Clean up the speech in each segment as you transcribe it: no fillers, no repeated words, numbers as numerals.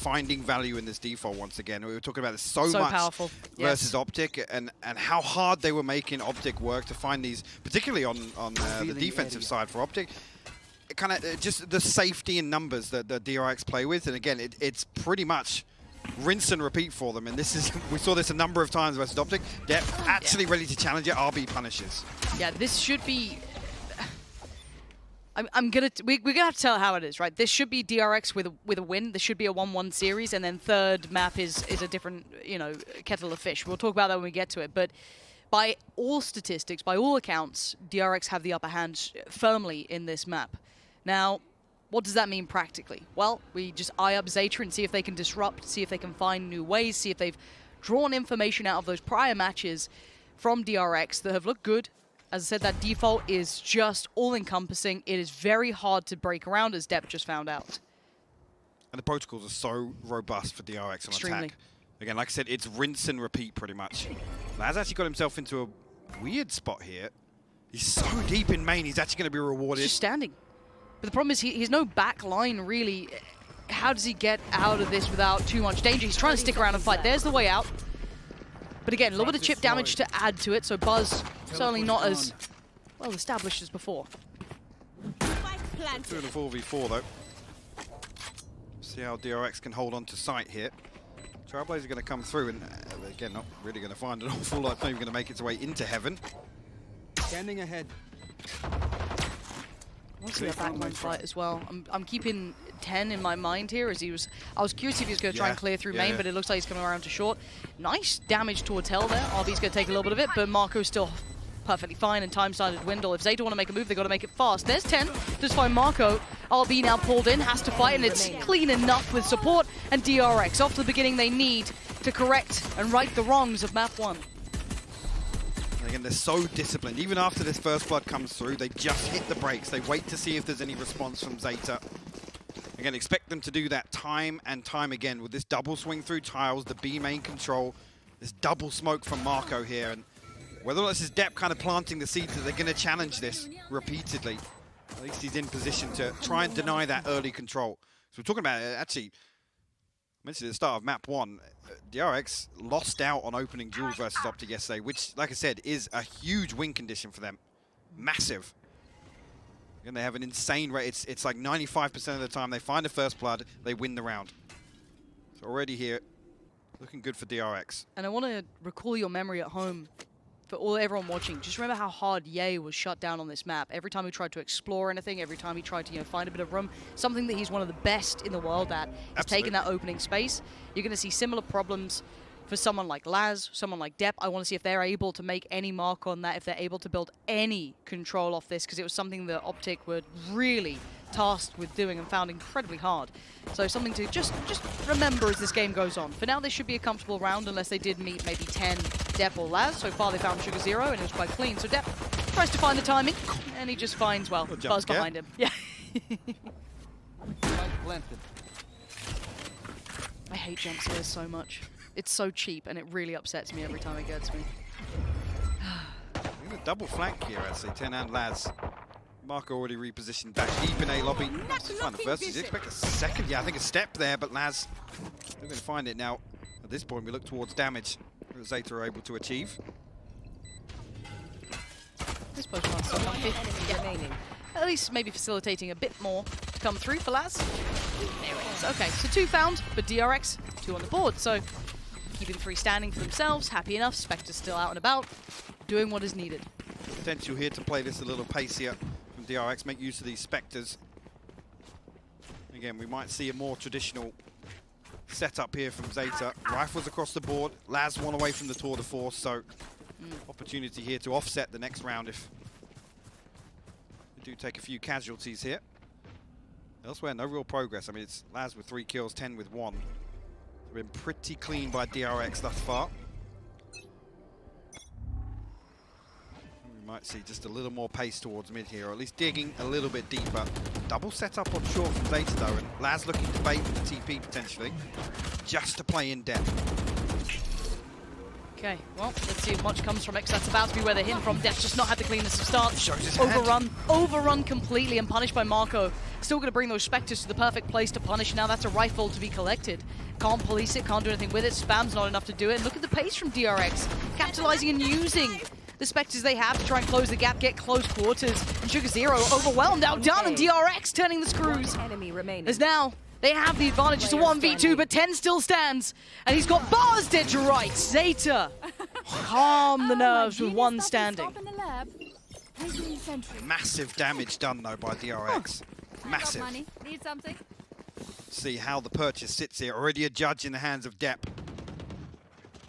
finding value in this default once again. We were talking about this so much powerful versus Optic, and how hard they were making Optic work to find these, particularly on the defensive side for Optic. It kind of just the safety in numbers that the DRX play with, and again, it's pretty much rinse and repeat for them. And this is we saw this a number of times versus Optic. They're actually ready to challenge it. RB punishes. Yeah, this should be. We're gonna have to tell how it is, right? This should be DRX with a win. This should be a 1-1 series, and then third map is a different, you know, kettle of fish. We'll talk about that when we get to it. But by all statistics, by all accounts, DRX have the upper hand firmly in this map. Now, what does that mean practically? Well, we just eye up Zeta and see if they can disrupt, see if they can find new ways, see if they've drawn information out of those prior matches from DRX that have looked good. As I said, that default is just all-encompassing. It is very hard to break around, as Depp just found out. And the protocols are so robust for DRX on attack. Again, like I said, it's rinse and repeat pretty much. Laz actually got himself into a weird spot here. He's so deep in main, he's actually going to be rewarded. He's just standing. But the problem is he's no back line, really. How does he get out of this without too much danger? He's trying to stick around and fight. There's the way out. But again, a little bit of chip damage to add to it, so Buzz certainly not as well established as before. Through the 4v4 though. See how DRX can hold on to site here. Trailblazer are going to come through, and again, not really going to find an awful lot. Not even going to make its way into heaven. Standing ahead. I want to see a backline fight as well. I'm keeping 10 in my mind here, as I was curious if he was going to try and clear through main, but it looks like he's coming around to short. Nice damage towards Hell there. RB's going to take a little bit of it, but Marco's still perfectly fine, and time started to dwindle. If Zeta want to make a move, they've got to make it fast. There's 10, just find Marco. RB now pulled in, has to fight, and it's clean enough with support, and DRX off to the beginning they need to correct and right the wrongs of map 1. Again, they're so disciplined. Even after this first blood comes through, they just hit the brakes. They wait to see if there's any response from Zeta. Again, expect them to do that time and time again with this double swing through tiles, the B main control, this double smoke from Marco here. And whether or not this is Depp kind of planting the seeds that they're going to challenge this repeatedly, at least he's in position to try and deny that early control. So we're talking about, actually, I mentioned at the start of map 1, DRX lost out on opening duels versus Optic yesterday, which, like I said, is a huge win condition for them. Massive. And they have an insane rate. It's like 95% of the time they find a first blood, they win the round. So already here, looking good for DRX. And I want to recall your memory at home for everyone watching. Just remember how hard Ye was shut down on this map. Every time he tried to explore anything, every time he tried to find a bit of room, something that he's one of the best in the world at is taking that opening space. You're going to see similar problems for someone like Laz, someone like Depp. I want to see if they're able to make any mark on that, if they're able to build any control off this, because it was something that Optic were really tasked with doing and found incredibly hard. So something to just remember as this game goes on. For now, this should be a comfortable round unless they did meet maybe 10 Depp or Laz. So far, they found Sugar Zero, and it was quite clean. So Depp tries to find the timing, and he just finds, well, Buzz behind him. Yeah. I hate jump scares so much. It's so cheap, and it really upsets me every time it gets me. A double flank here, actually. 10 and Laz. Marco already repositioned back deep in A lobby. Must find the first. Did you expect a second? Yeah, I think a step there, but Laz still going to find it now. At this point, we look towards damage that Zeta are able to achieve. This Pokemon still 150 remaining. At least maybe facilitating a bit more to come through for Laz. There it is. Okay, so 2 found, but DRX, 2 on the board. So keeping 3 standing for themselves, happy enough. Spectre's still out and about, doing what is needed. Potential here to play this a little pacier from DRX, make use of these Spectres. Again, we might see a more traditional setup here from Zeta. Rifles across the board, Laz one away from the tour de force, so opportunity here to offset the next round if they do take a few casualties here. Elsewhere, no real progress. I mean, it's Laz with 3 kills, 10 with 1. They've been pretty clean by DRX thus far. We might see just a little more pace towards mid here, or at least digging a little bit deeper. Double setup on short from Zeta though, and Laz looking to bait with the TP potentially, just to play in depth. Okay, well, let's see if much comes from it, 'cause that's about to be where they're hitting from. Death just not had the cleanest of start. Shows his Overrun completely and punished by Marco. Still going to bring those Spectres to the perfect place to punish. Now that's a rifle to be collected. Can't police it, can't do anything with it. Spam's not enough to do it. And look at the pace from DRX. Capitalizing and using the Spectres they have to try and close the gap, get close quarters. And Sugar Zero overwhelmed, outdone, and DRX turning the screws. Enemy remaining. As now they have the advantage. It's a 1v2, but 10 still stands. And he's got bars dead to right. Zeta, calm the nerves with one standing. Massive damage done though by DRX. Massive. Need something? See how the purchase sits here. Already a judge in the hands of Depp.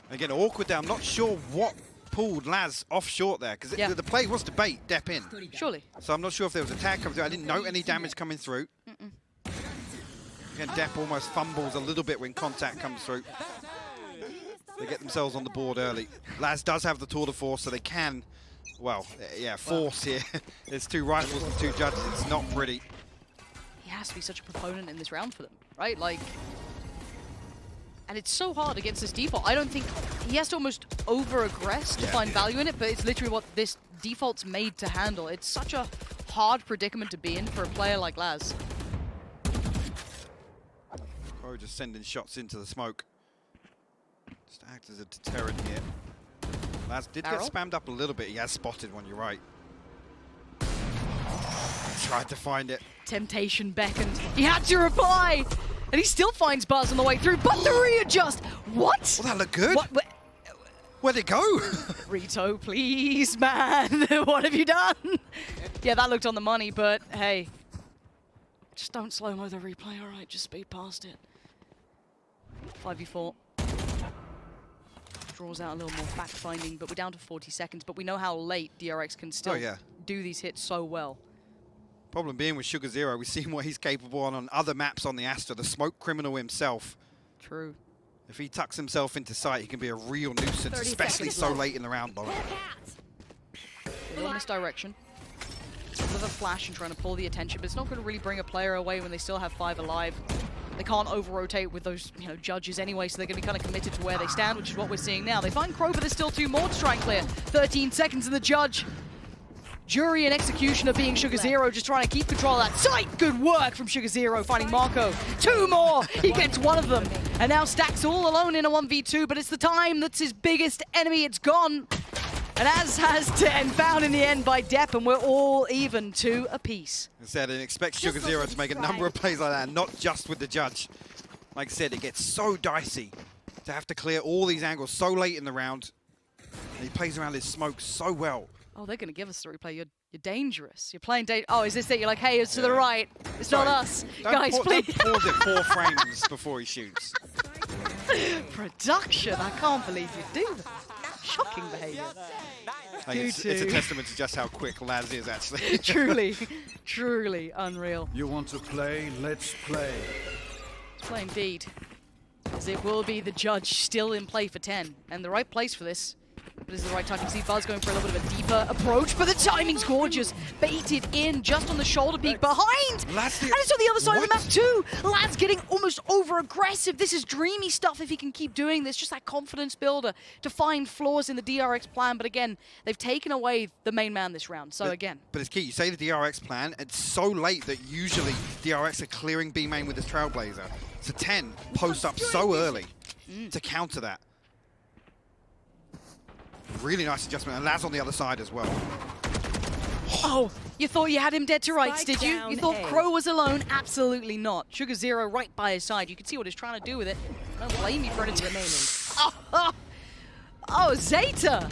Again, awkward there. I'm not sure what pulled Laz off short there, because the play was to bait Depp in. Surely. So I'm not sure if there was attack coming through. I didn't note any damage coming through. Again, Depp almost fumbles a little bit when contact comes through. They get themselves on the board early. Laz does have the tour de force, so they can, well, yeah, force here. There's 2 rifles and 2 judges. It's not pretty. He has to be such a proponent in this round for them, right? Like, and it's so hard against this default. I don't think he has to almost over-aggress to find value in it, but it's literally what this default's made to handle. It's such a hard predicament to be in for a player like Laz. Crow just sending shots into the smoke. Just act as a deterrent here. Laz did get spammed up a little bit. He has spotted one, you're right. Tried to find it. Temptation beckoned. He had to reply! And he still finds Buzz on the way through, but the readjust! What? Well, that looked good. Where'd it go? Rito, please, man. What have you done? Yeah, that looked on the money, but hey. Just don't slow-mo the replay, alright? Just speed past it. 5v4. Draws out a little more fact-finding, but we're down to 40 seconds. But we know how late DRX can still do these hits so well. Problem being with Sugar Zero, we've seen what he's capable on other maps on the Astra, the smoke criminal himself. True. If he tucks himself into sight, he can be a real nuisance, especially so late in the round, though. A little misdirection. Another flash and trying to pull the attention, but it's not going to really bring a player away when they still have 5 alive. They can't over-rotate with those, judges anyway, so they're going to be kind of committed to where they stand, which is what we're seeing now. They find Crow, but there's still 2 more to try and clear. 13 seconds in the judge. Jury and executioner being Sugar Zero, just trying to keep control of that site. Good work from Sugar Zero, finding Marco. 2 more, he gets 1 of them. And now Stack's all alone in a 1v2, but it's the time that's his biggest enemy. It's gone. And as has 10, found in the end by Depp, and we're all even 2 apiece. I said, and expect Sugar Zero to make a number of plays like that, and not just with the judge. Like I said, it gets so dicey to have to clear all these angles so late in the round. And he plays around his smoke so well. Oh, they're going to give us the replay. You're dangerous. You're playing Oh, is this it? You're like, hey, it's to the right. It's not us. Guys, please. Don't pause it 4 frames before he shoots. Production. I can't believe you do that. Shocking behavior. Like it's a testament to just how quick Laz is, actually. Truly, truly unreal. You want to play? Let's play. Play indeed. As it will be the judge still in play for 10. And the right place for this. But this is the right time. You can see Buzz going for a little bit of a deeper approach, but the timing's gorgeous. Baited in just on the shoulder peek behind. And it's on the other side of the map too. Lad's getting almost over-aggressive. This is dreamy stuff if he can keep doing this. Just that confidence builder to find flaws in the DRX plan. But again, they've taken away the main man this round. So again. But it's key. You say the DRX plan, it's so late that usually DRX are clearing B main with this Trailblazer. So 10 post up so early to counter that. Really nice adjustment, and Laz on the other side as well. Oh, you thought you had him dead to rights, did you? You thought Crow was alone? Absolutely not. Sugar Zero right by his side. You can see what he's trying to do with it. I don't blame you for it remaining. Oh, Zeta.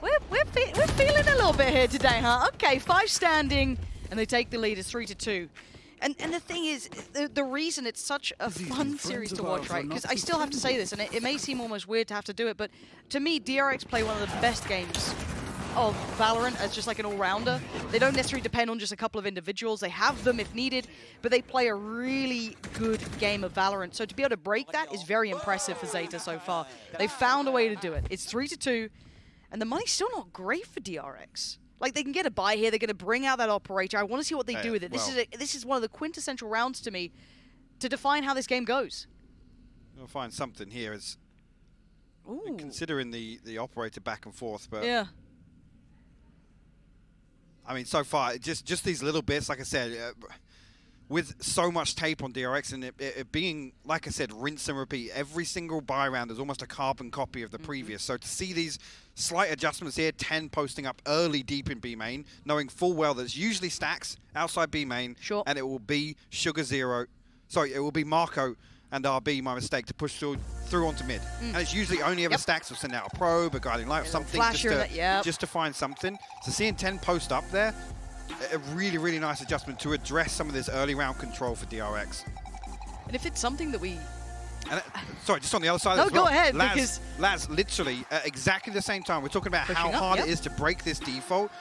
We're feeling a little bit here today, huh? Okay, 5 standing, and they take the lead. It's 3-2. And the thing is, the reason it's such a fun series to watch, right? Because I still have to say this, and it may seem almost weird to have to do it, but to me, DRX play one of the best games of Valorant as just like an all-rounder. They don't necessarily depend on just a couple of individuals. They have them if needed, but they play a really good game of Valorant. So to be able to break that is very impressive for Zeta so far. They've found a way to do it. It's 3-2, and the money's still not great for DRX. Like, they can get a buy here. They're going to bring out that operator. I want to see what they do with it. This is one of the quintessential rounds to me to define how this game goes. We'll find something here as considering the operator back and forth, but yeah. I mean, so far just these little bits. Like I said, with so much tape on DRX and it being, like I said, rinse and repeat. Every single buy round is almost a carbon copy of the previous. So to see these slight adjustments here, 10 posting up early deep in B main, knowing full well that it's usually stacks outside B main, and it will be Sugar Zero. Sorry, it will be Marco and RB, my mistake, to push through onto mid. And it's usually only ever stacks will send out a probe, a guiding light, or something just to find something. So seeing 10 post up there, a really, really nice adjustment to address some of this early round control for DRX. And if it's something that we... And, sorry, just on the other side as well. go ahead, Laz, literally, at exactly the same time, we're talking about how hard it is to break this default.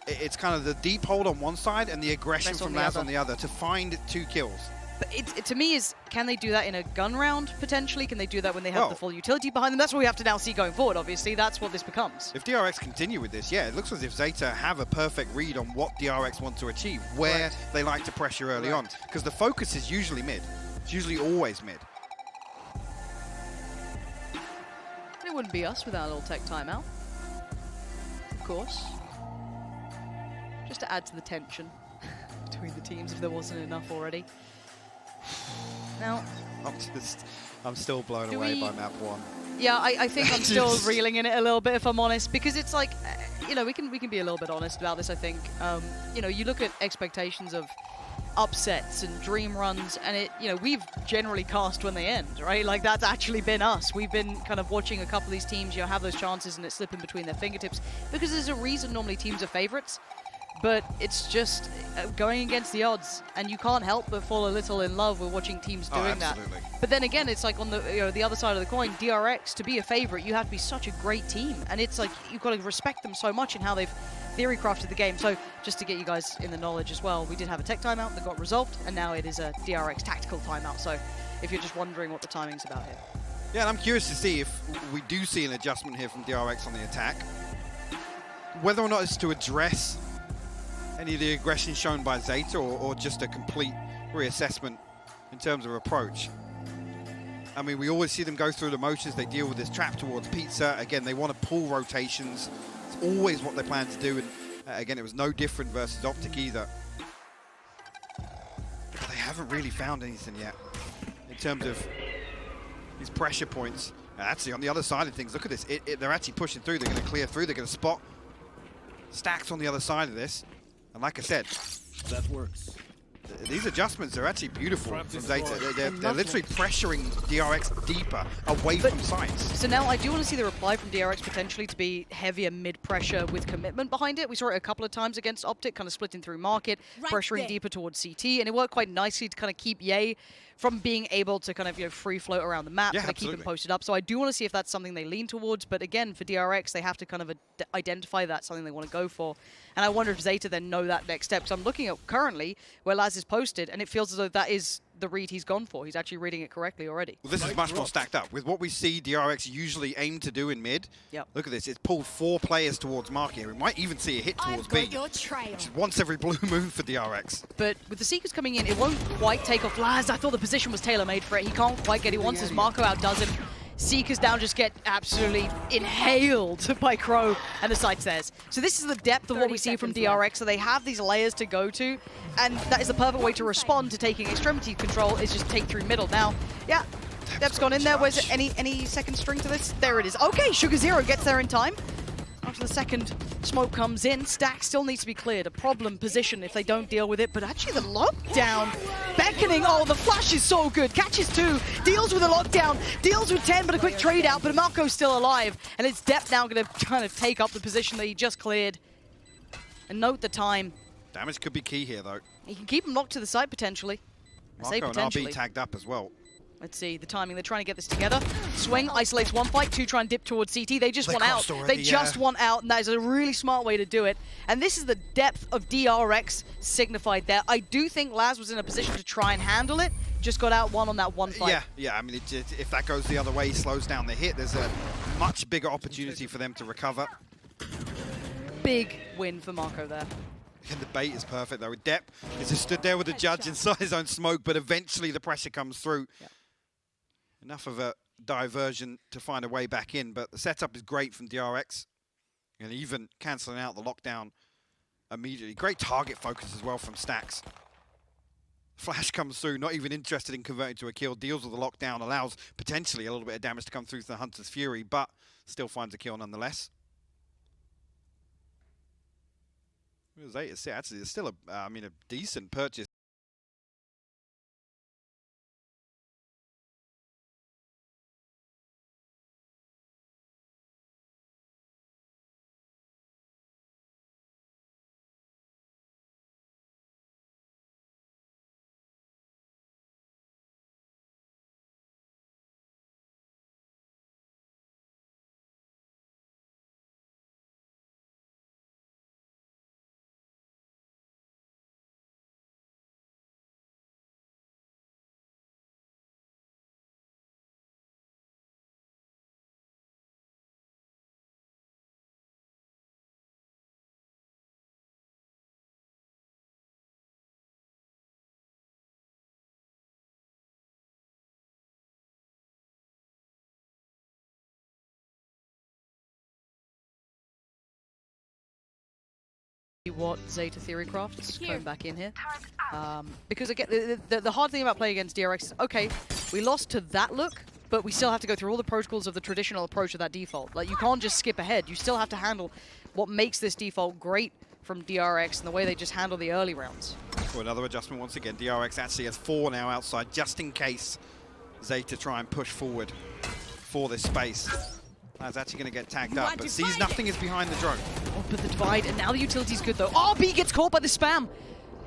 It's kind of the deep hold on one side and the aggression from Laz on the other to find 2 kills. But it to me is, can they do that in a gun round, potentially? Can they do that when they have the full utility behind them? That's what we have to now see going forward, obviously. That's what this becomes. If DRX continue with this, yeah, it looks as if Zeta have a perfect read on what DRX want to achieve, where they like to pressure early on. Because the focus is usually mid. It's usually always mid. It wouldn't be us without a little tech timeout. Of course. Just to add to the tension between the teams if there wasn't enough already. Now, I'm still blown away by map 1. Yeah, I think I'm still reeling in it a little bit, if I'm honest, because it's like, you know, we can be a little bit honest about this. I think, you know, you look at expectations of upsets and dream runs, and it, you know, we've generally cast when they end, right? Like that's actually been us. We've been kind of watching a couple of these teams, you know, have those chances and it's slipping between their fingertips because there's a reason normally teams are favorites. But it's just going against the odds, and you can't help but fall a little in love with watching teams doing that. But then again, it's like on the the other side of the coin, DRX, to be a favorite, you have to be such a great team, and it's like you've got to respect them so much in how they've theory crafted the game. So just to get you guys in the knowledge as well, we did have a tech timeout that got resolved, and now it is a DRX tactical timeout. So if you're just wondering what the timing's about here. Yeah, and I'm curious to see if we do see an adjustment here from DRX on the attack. Whether or not it's to address any of the aggression shown by Zeta or just a complete reassessment in terms of approach. I mean, we always see them go through the motions. They deal with this trap towards Pizza. Again, they want to pull rotations. It's always what they plan to do. And again, it was no different versus Optic either. But they haven't really found anything yet in terms of these pressure points. Actually, on the other side of things, look at this. They're actually pushing through. They're going to clear through. They're going to spot stacks on the other side of this. And like I said, that works. These adjustments are actually beautiful from Zeta. They're literally pressuring DRX deeper away from sites. So now I do want to see the reply from DRX potentially to be heavier mid-pressure with commitment behind it. We saw it a couple of times against Optic, kind of splitting through market, pressuring deeper towards CT, and it worked quite nicely to kind of keep Ye from being able to kind of free float around the map, kind of keep him posted up. So I do want to see if that's something they lean towards, but again, for DRX, they have to kind of identify that's something they want to go for. And I wonder if Zeta then know that next step. So I'm looking at currently where Laz is posted, and it feels as though that is the read he's gone for. He's actually reading it correctly already. Well, this is much more stacked up. With what we see DRX usually aim to do in mid, look at this. It's pulled 4 players towards Mark here. We might even see a hit towards B. Which is once every blue moon for DRX. But with the Seekers coming in, it won't quite take off Laz. I thought the position was tailor-made for it. He can't quite get it once as Marco outdoes him. Seekers down just get absolutely inhaled by Crow, and the site's theirs. So this is the depth of what we see from DRX. So they have these layers to go to, and that is the perfect way to respond to taking extremity control, is just take through middle. Now, yeah, Dep's gone in there. Where's it? Any second string to this? There it is. Okay, Sugar Zero gets there in time. After the second smoke comes in, Stack still needs to be cleared. A problem position if they don't deal with it, but actually the lockdown beckoning. Oh, the flash is so good. Catches 2, deals with a lockdown, deals with 10, but a quick trade out, but Marco's still alive. And it's Dep now going to kind of take up the position that he just cleared. And note the time. Damage could be key here, though. He can keep him locked to the site, potentially. Marco and RB tagged up as well. Let's see the timing. They're trying to get this together. Swing isolates one fight. 2 try and dip towards CT. They just want out. They just want out, and that is a really smart way to do it. And this is the depth of DRX signified there. I do think Laz was in a position to try and handle it. Just got out one on that one fight. Yeah. I mean, if that goes the other way, slows down the hit. There's a much bigger opportunity for them to recover. Big win for Marco there. And the bait is perfect, though. Dep is just stood there with the judge inside his own smoke, but eventually the pressure comes through. Yep. Enough of a diversion to find a way back in, but the setup is great from DRX. And even cancelling out the lockdown immediately. Great target focus as well from Stacks. Flash comes through, not even interested in converting to a kill, deals with the lockdown, allows potentially a little bit of damage to come through to the Hunter's Fury, but still finds a kill nonetheless. Zeta, actually, it's still a decent purchase. What Zeta theory crafts going back in here, because again the hard thing about playing against DRX is, okay, we lost to that look, but we still have to go through all the protocols of the traditional approach of that default. Like, you can't just skip ahead. You still have to handle what makes this default great from DRX and the way they just handle the early rounds. For another adjustment once again, DRX actually has 4 now outside, just in case Zeta try and push forward for this space. That's actually going to get tagged up, but sees nothing is behind the drone. Oh, but the divide, and now the utility's good though. RB gets caught by the spam.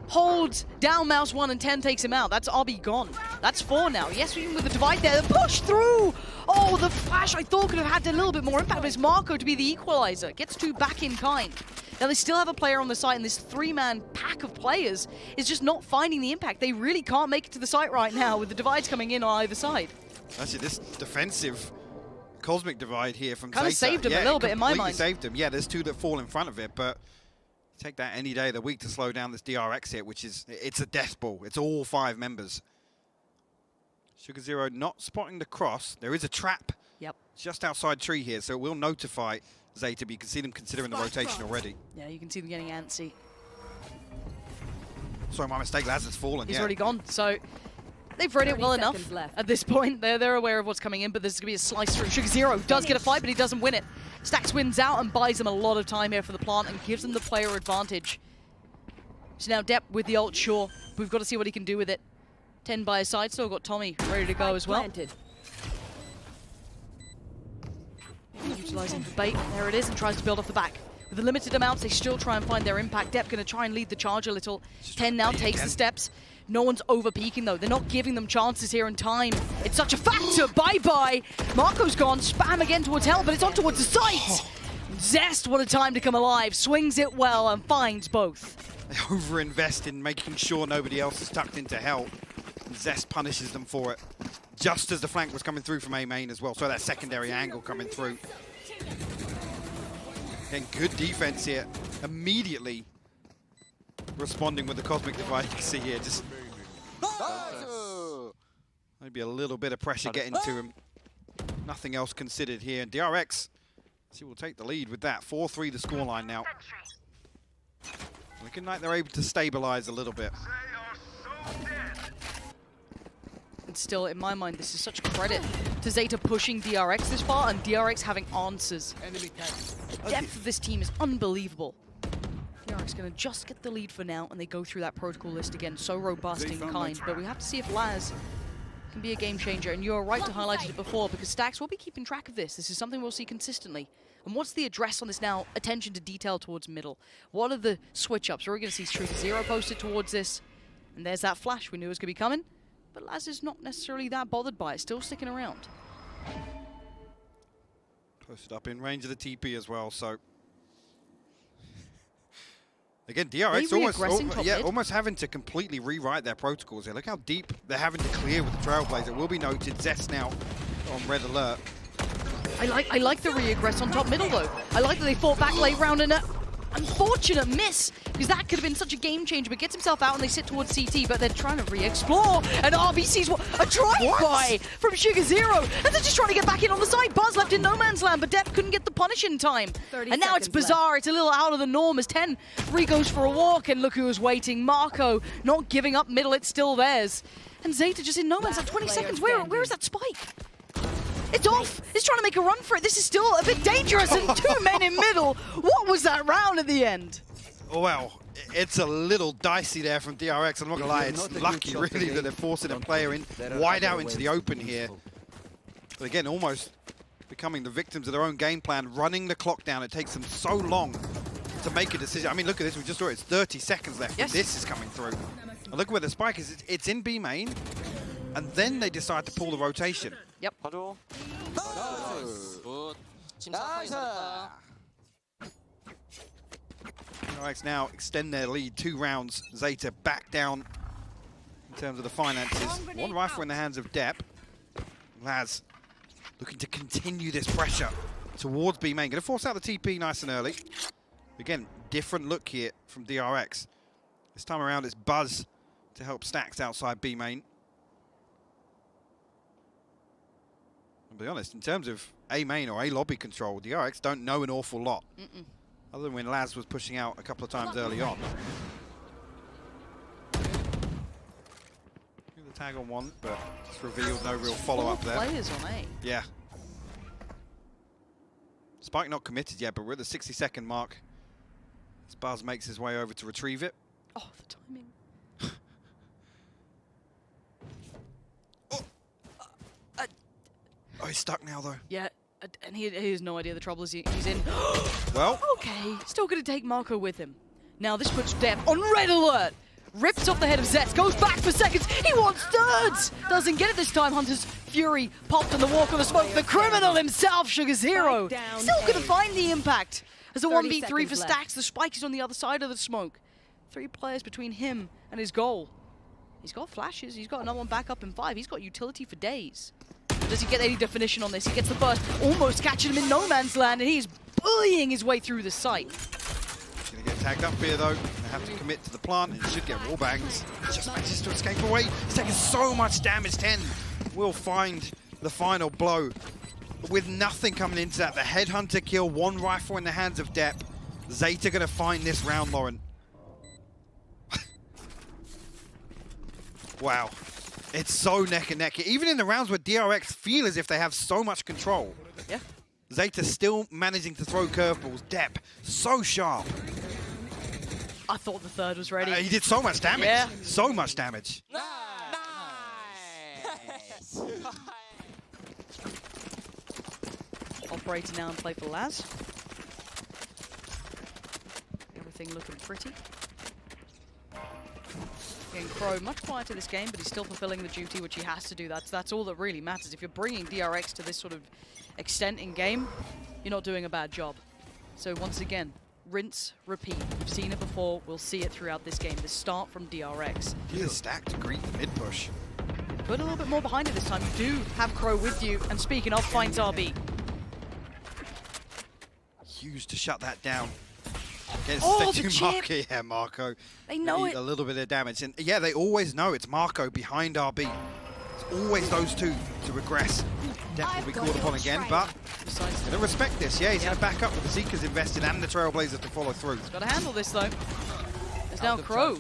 Holds down mouse 1 and 10 takes him out. That's RB gone. That's 4 now. Yes, even with the divide there, the push through. Oh, the flash I thought could have had a little bit more impact, but it's Marco to be the equalizer. Gets 2 back in kind. Now they still have a player on the site, and this 3-man pack of players is just not finding the impact. They really can't make it to the site right now with the divides coming in on either side. Actually, this defensive Cosmic Divide here from Zeta. Kind of saved him a little bit in my mind. Saved him. Yeah, there's 2 that fall in front of it, but take that any day of the week to slow down this DRX hit, which is, it's a death ball. It's all 5 members. Sugar Zero not spotting the cross. There is a trap just outside tree here, so it will notify Zeta, but you can see them considering the rotation already. Yeah, you can see them getting antsy. Sorry, my mistake. Laz has fallen. He's already gone, so they've read it well enough at this point. They're aware of what's coming in, but there's going to be a slice through. Sugar Zero does get a fight, but he doesn't win it. Stax wins out and buys him a lot of time here for the plant and gives them the player advantage. So now Depp with the ult, sure. We've got to see what he can do with it. 10 by his side, still got Tommy ready to go as well. Utilizing the bait, there it is, and tries to build off the back. With the limited amounts, they still try and find their impact. Depp going to try and lead the charge a little. 10 now takes the steps. No one's over-peaking, though. They're not giving them chances here in time. It's such a factor. Bye-bye. Marco's gone. Spam again towards hell, but it's on towards the site. Zest, what a time to come alive. Swings it well and finds both. They overinvest in making sure nobody else is tucked into hell. Zest punishes them for it. Just as the flank was coming through from A main as well. So that secondary angle coming through. Again, good defense here. Immediately responding with the Cosmic Divide. You can see here, just maybe a little bit of pressure getting to him. Nothing else considered here. And DRX, he will take the lead with that. 4-3 the scoreline now. Looking like they're able to stabilize a little bit. And still, in my mind, this is such credit to Zeta pushing DRX this far and DRX having answers. The depth of this team is unbelievable. DRX going to just get the lead for now, and they go through that protocol list again. So robust and kind, but we have to see if Laz can be a game changer. And you're right to highlight it before, because Stax will be keeping track of this. This is something we'll see consistently. And what's the address on this now? Attention to detail towards middle. What are the switch-ups? We're going to see Sugar Zero posted towards this. And there's that flash we knew was going to be coming. But Laz is not necessarily that bothered by it, still sticking around. Posted up in range of the TP as well, so... Again, DRX almost having to completely rewrite their protocols here. Look how deep they're having to clear with the Trailblazer. It will be noted, Zest now on red alert. I like the re-aggress on top middle, though. I like that they fought back late round and unfortunate miss, because that could have been such a game changer, but gets himself out and they sit towards CT, but they're trying to re-explore, and RB sees a drive-by from Sugar Zero, and they're just trying to get back in on the side. Buzz left in no man's land, but Depp couldn't get the punish in time. And now it's bizarre, it's a little out of the norm as 10 re-goes for a walk, and look who was waiting. Marco not giving up middle, it's still theirs. And Zeta just in no man's land, 20 seconds, where is that spike? It's off! It's trying to make a run for it. This is still a bit dangerous, and 2 men in middle. What was that round at the end? Well, it's a little dicey there from DRX. I'm not gonna lie, it's lucky really that they're forcing a player in wide out into the open here. But again, almost becoming the victims of their own game plan, running the clock down. It takes them so long to make a decision. I mean, look at this, we just saw it. It's 30 seconds left, and this is coming through. And look where the spike is. It's in B main, and then they decide to pull the rotation. Yep. DRX now extend their lead 2 rounds. Zeta back down in terms of the finances. 1 rifle in the hands of Depp. Laz looking to continue this pressure towards B main. Going to force out the TP nice and early. Again, different look here from DRX. This time around it's Buzz to help Stacks outside B main. I'll be honest, in terms of A main or A lobby control, DRX don't know an awful lot. Other than when Laz was pushing out a couple of times early on. The tag on one, but just revealed no real follow-up there. Players on A. Yeah. Spike not committed yet, but we're at the 60-second mark. As Buzz makes his way over to retrieve it. Oh, the timing. Oh, he's stuck now, though. Yeah, and he has no idea the trouble is he's in. Well. Okay, still going to take Marco with him. Now this puts Depp on red alert. Rips off the head of Zets, goes back for seconds. He wants thirds. Doesn't get it this time. Hunter's Fury popped in the walk on the smoke. The criminal himself, Sugar Zero. Still going to find the impact. As a 1v3 for Stacks, the spike is on the other side of the smoke. 3 players between him and his goal. He's got flashes. He's got another one back up in 5. He's got utility for days. Does he get any definition on this? He gets the burst, almost catching him in no man's land, and he's bullying his way through the site. He's going to get tagged up here, though. They have to commit to the plant, and should get wall bangs. Just manages to escape away. He's taking so much damage. 10 will find the final blow. But with nothing coming into that, the headhunter kill, 1 rifle in the hands of Depp. Zeta going to find this round, Lauren. Wow. It's so neck and neck. Even in the rounds where DRX feel as if they have so much control. Yeah. Zeta still managing to throw curveballs. Depp, so sharp. I thought the third was ready. He did so much damage. Yeah. So much damage. Nice. Operator now in play for Laz. Everything looking pretty. Again, Crow, much quieter this game, but he's still fulfilling the duty, which he has to do. That's all that really matters. If you're bringing DRX to this sort of extent in game, you're not doing a bad job. So once again, rinse, repeat. We've seen it before, we'll see it throughout this game. The start from DRX. He's a stack to greet the mid push. Put a little bit more behind it this time. You do have Crow with you, and speaking of, finds RB. Huge to shut that down. Oh, the chip. Marco. Yeah, Marco. They know it. A little bit of damage. And yeah, they always know it's Marco behind RB. It's always those two to regress. Depp will be called upon again, but going to respect this. Yeah, he's going to back up with the Seekers invested and the Trailblazers to follow through. He's got to handle this, though. There's now Crow.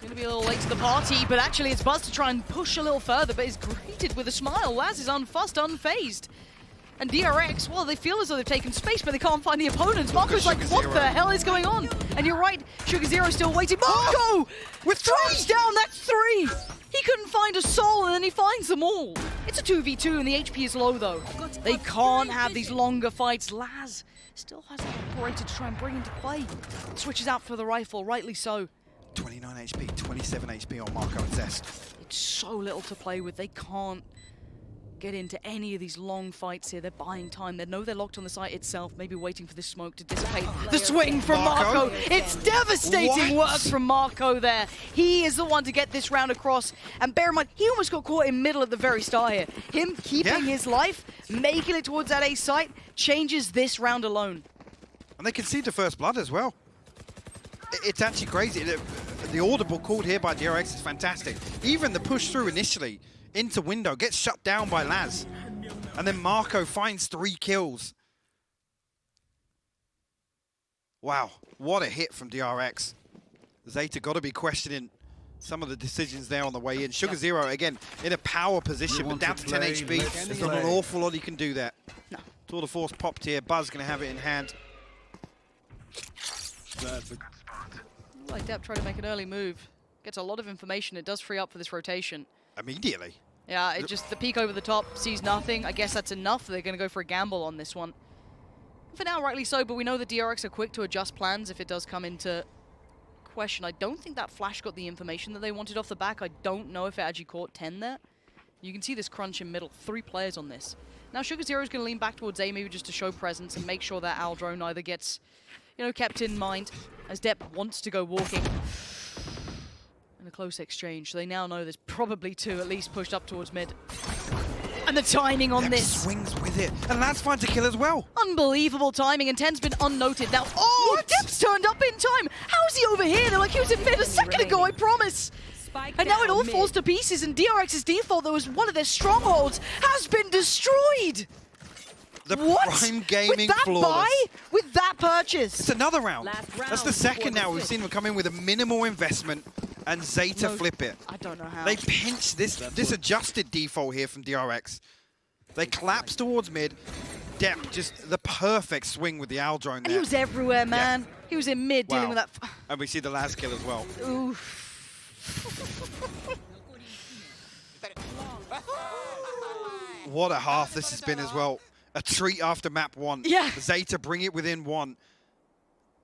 Going to be a little late to the party, but actually it's Buzz to try and push a little further, but is greeted with a smile. Laz is unfussed, unfazed. And DRX, well, they feel as though they've taken space, but they can't find the opponents. Marco's like, what the hell is going on? And you're right, Sugar Zero's still waiting. Marco! With throws down, that's 3! He couldn't find a soul, and then he finds them all. It's a 2v2, and the HP is low, though. They can't have these longer fights. Laz still has that operator to try and bring into play. Switches out for the rifle, rightly so. 29 HP, 27 HP on Marco and Zest. It's so little to play with. They can't get into any of these long fights here. They're buying time. They know they're locked on the site itself, maybe waiting for this smoke to dissipate. The swing from Marco. It's devastating work from Marco there. He is the one to get this round across. And bear in mind, he almost got caught in middle at the very start here. Him keeping his life, making it towards that A site, changes this round alone. And they concede the first blood as well. It's actually crazy. The audible called here by DRX is fantastic. Even the push through initially into window gets shut down by Laz. And then Marco finds 3 kills. Wow, what a hit from DRX. Zeta got to be questioning some of the decisions there on the way in. Sugar Zero, again, in a power position, but down to 10 HP. There's not an awful lot he can do there. No. Tour de Force popped here. Buzz going to have it in hand. Like Depp tried to make an early move. Gets a lot of information. It does free up for this rotation. Immediately. Yeah, it just, the peek over the top, sees nothing. I guess that's enough. They're going to go for a gamble on this one. For now, rightly so, but we know the DRX are quick to adjust plans if it does come into question. I don't think that flash got the information that they wanted off the back. I don't know if it actually caught 10 there. You can see this crunch in middle. 3 players on this. Now, Sugar Zero is going to lean back towards A maybe just to show presence and make sure that Al drone either gets, you know, kept in mind as Depp wants to go walking. In a close exchange. So they now know there's probably 2 at least pushed up towards mid. And the timing on Depp this. swings with it. And Laz finds a kill as well. Unbelievable timing, and 10's been unnoted. Now, oh, Depp's turned up in time. How is he over here? They're like, he was in mid a second ago, I promise. And now it all falls to pieces, and DRX's default, that was one of their strongholds, has been destroyed. The What? Prime Gaming With that flawless. buy? With that purchase? It's another round. Last round That's the second before now. the We've switch. seen them come in with a minimal investment and Zeta No, flip it. I don't know how. They pinch this adjusted default here from DRX. They collapse towards mid. Depp just the perfect swing with the Al drone And there. he was everywhere, man. He was in mid dealing with Wow. that. And we see the Laz kill as well. Oof. What a half this has been as well. A treat after map 1. Yeah. Zeta bring it within 1.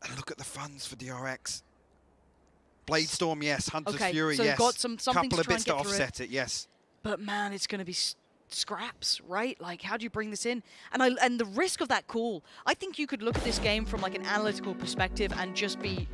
And look at the funds for DRX. Bladestorm, yes. Hunter's Okay, Fury, so yes. got something Couple to of try bits and to get through it. offset it, yes. But man, it's going to be scraps, right? Like, how do you bring this in? And the risk of that call, I think you could look at this game from like an analytical perspective and just be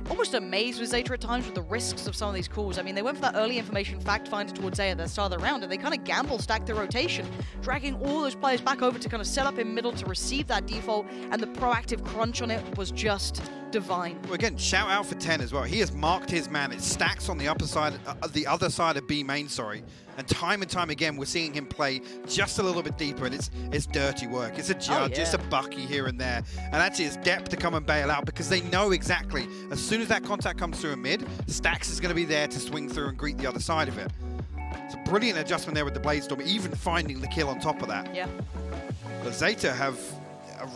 almost amazed with Zeta at times with the risks of some of these calls. I mean, they went for that early information fact finder towards A at the start of the round, and they kind of gamble stacked the rotation, dragging all those players back over to kind of set up in middle to receive that default, and the proactive crunch on it was just divine. Well, again, shout out for 10 as well. He has marked his man. It stacks on the upper side, the other side of B main, sorry. And time again, we're seeing him play just a little bit deeper, and it's dirty work. It's a judge, it's a bucky here and there. And actually, it's Depp to come and bail out because they know exactly, as soon as that contact comes through in mid, Stax is going to be there to swing through and greet the other side of it. It's a brilliant adjustment there with the Bladestorm, even finding the kill on top of that. Yeah. But Zeta have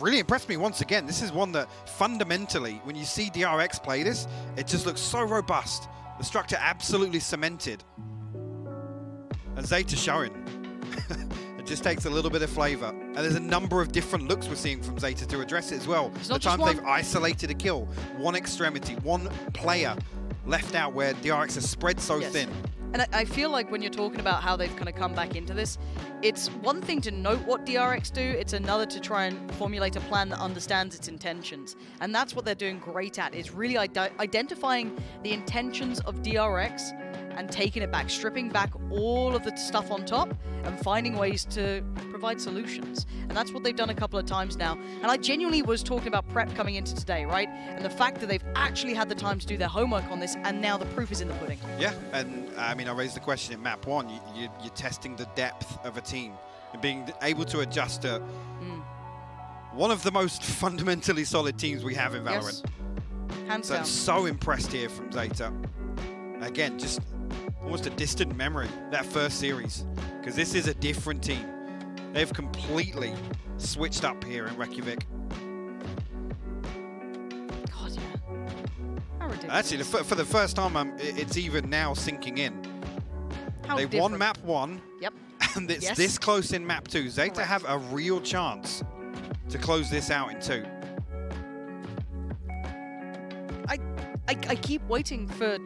really impressed me once again. This is one that fundamentally, when you see DRX play this, it just looks so robust. The structure absolutely cemented. And Zeta showing. It just takes a little bit of flavor. And there's a number of different looks we're seeing from Zeta to address it as well. It's The not just times they've one. isolated a kill, one extremity, one player left out where DRX has spread so Yes. thin. And I feel like when you're talking about how they've kind of come back into this, it's one thing to note what DRX do, it's another to try and formulate a plan that understands its intentions. And that's what they're doing great at, is really identifying the intentions of DRX and taking it back, stripping back all of the stuff on top and finding ways to provide solutions. And that's what they've done a couple of times now. And I genuinely was talking about prep coming into today, right? And the fact that they've actually had the time to do their homework on this, and now the proof is in the pudding. Yeah, and I mean, I raised the question in map 1, you're testing the depth of a team and being able to adjust to one of the most fundamentally solid teams we have in Valorant. Yes. Hands So down. I'm so impressed here from Zeta. Again, just almost a distant memory, that first series, because this is a different team. They've completely switched up here in Reykjavik. God, yeah. How ridiculous. Actually, for the first time, it's even now sinking in. How They different. won map 1, Yep. and it's Yes. this close in map 2. Zeta Correct. have a real chance to close this out in 2. I keep waiting for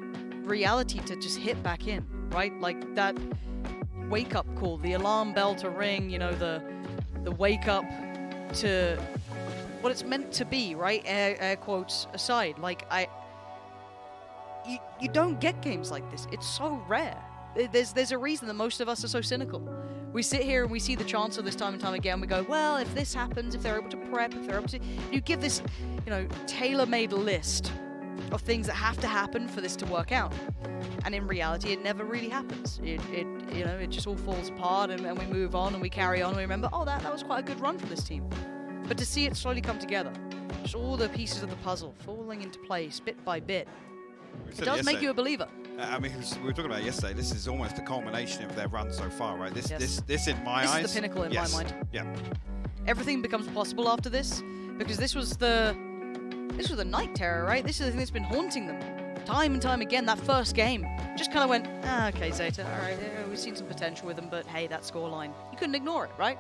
reality to just hit back in, right? Like that wake-up call, the alarm bell to ring, you know, the wake up to what it's meant to be, right? Air quotes aside. Like, you don't get games like this. It's so rare. There's a reason that most of us are so cynical. We sit here and we see the Chancellor this time and time again. We go, well, if this happens, if they're able to prep, if they're able to... You give this, you know, tailor-made list of things that have to happen for this to work out. And in reality, it never really happens. It just all falls apart, and we move on, and we carry on, and we remember, oh, that was quite a good run from this team. But to see it slowly come together, just all the pieces of the puzzle falling into place bit by bit, it does make you a believer. I mean, we were talking about it yesterday. This is almost the culmination of their run so far, right? This in my eyes. This is the pinnacle in my mind. Yeah. Everything becomes possible after this, because this was the night terror, right? This is the thing that's been haunting them time and time again. That first game just kind of went, okay, Zeta, all right, we've seen some potential with them, but hey, that scoreline, you couldn't ignore it, right?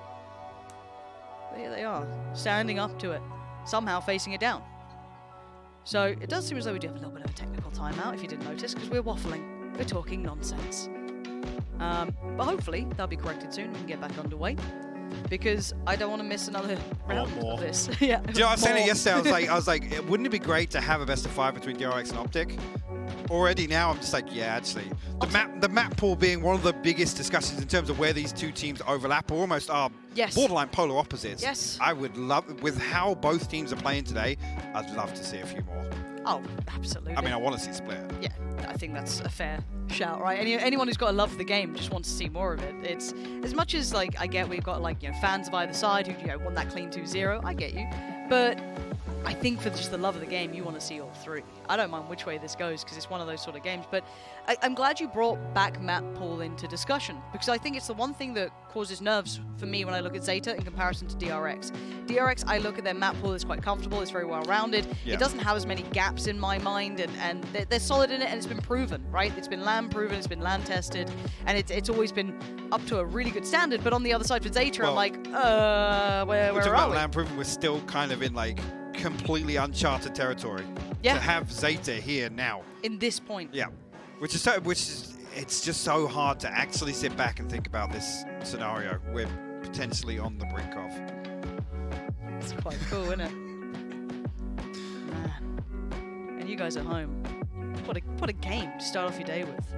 But here they are, standing up to it, somehow facing it down. So it does seem as though we do have a little bit of a technical timeout, if you didn't notice, because we're waffling, we're talking nonsense. But hopefully that'll be corrected soon. We can get back underway, because I don't want to miss another round of this. Yeah. Do you know, I was saying it yesterday. I was like, wouldn't it be great to have a best of 5 between DRX and Optic? Already now, I'm just like, yeah, actually, the map pool being one of the biggest discussions in terms of where these two teams overlap, or almost are borderline polar opposites. Yes. I would love, with how both teams are playing today, I'd love to see a few more. Oh, absolutely. I mean, I want to see Split. Yeah, I think that's a fair shout, right? Anyone who's got a love for the game just wants to see more of it. It's as much as I get we've got fans of either side who want that clean 2-0. I get you, but I think for just the love of the game, you want to see all three. I don't mind which way this goes, because it's one of those sort of games. But I'm glad you brought back map pool into discussion, because I think it's the one thing that causes nerves for me when I look at Zeta in comparison to DRX. DRX, I look at their map pool, it's quite comfortable, it's very well rounded. Yeah. It doesn't have as many gaps in my mind, and they're solid in it, and it's been proven, right? It's been LAN proven, it's been LAN tested, and it's always been up to a really good standard. But on the other side for Zeta, I'm like, where are we? LAN proven, we're still kind of in completely uncharted territory. Yeah. To have Zeta here now. In this point. Yeah. It's just so hard to actually sit back and think about this scenario we're potentially on the brink of. It's quite cool, isn't it? Man. And you guys at home, what a game to start off your day with.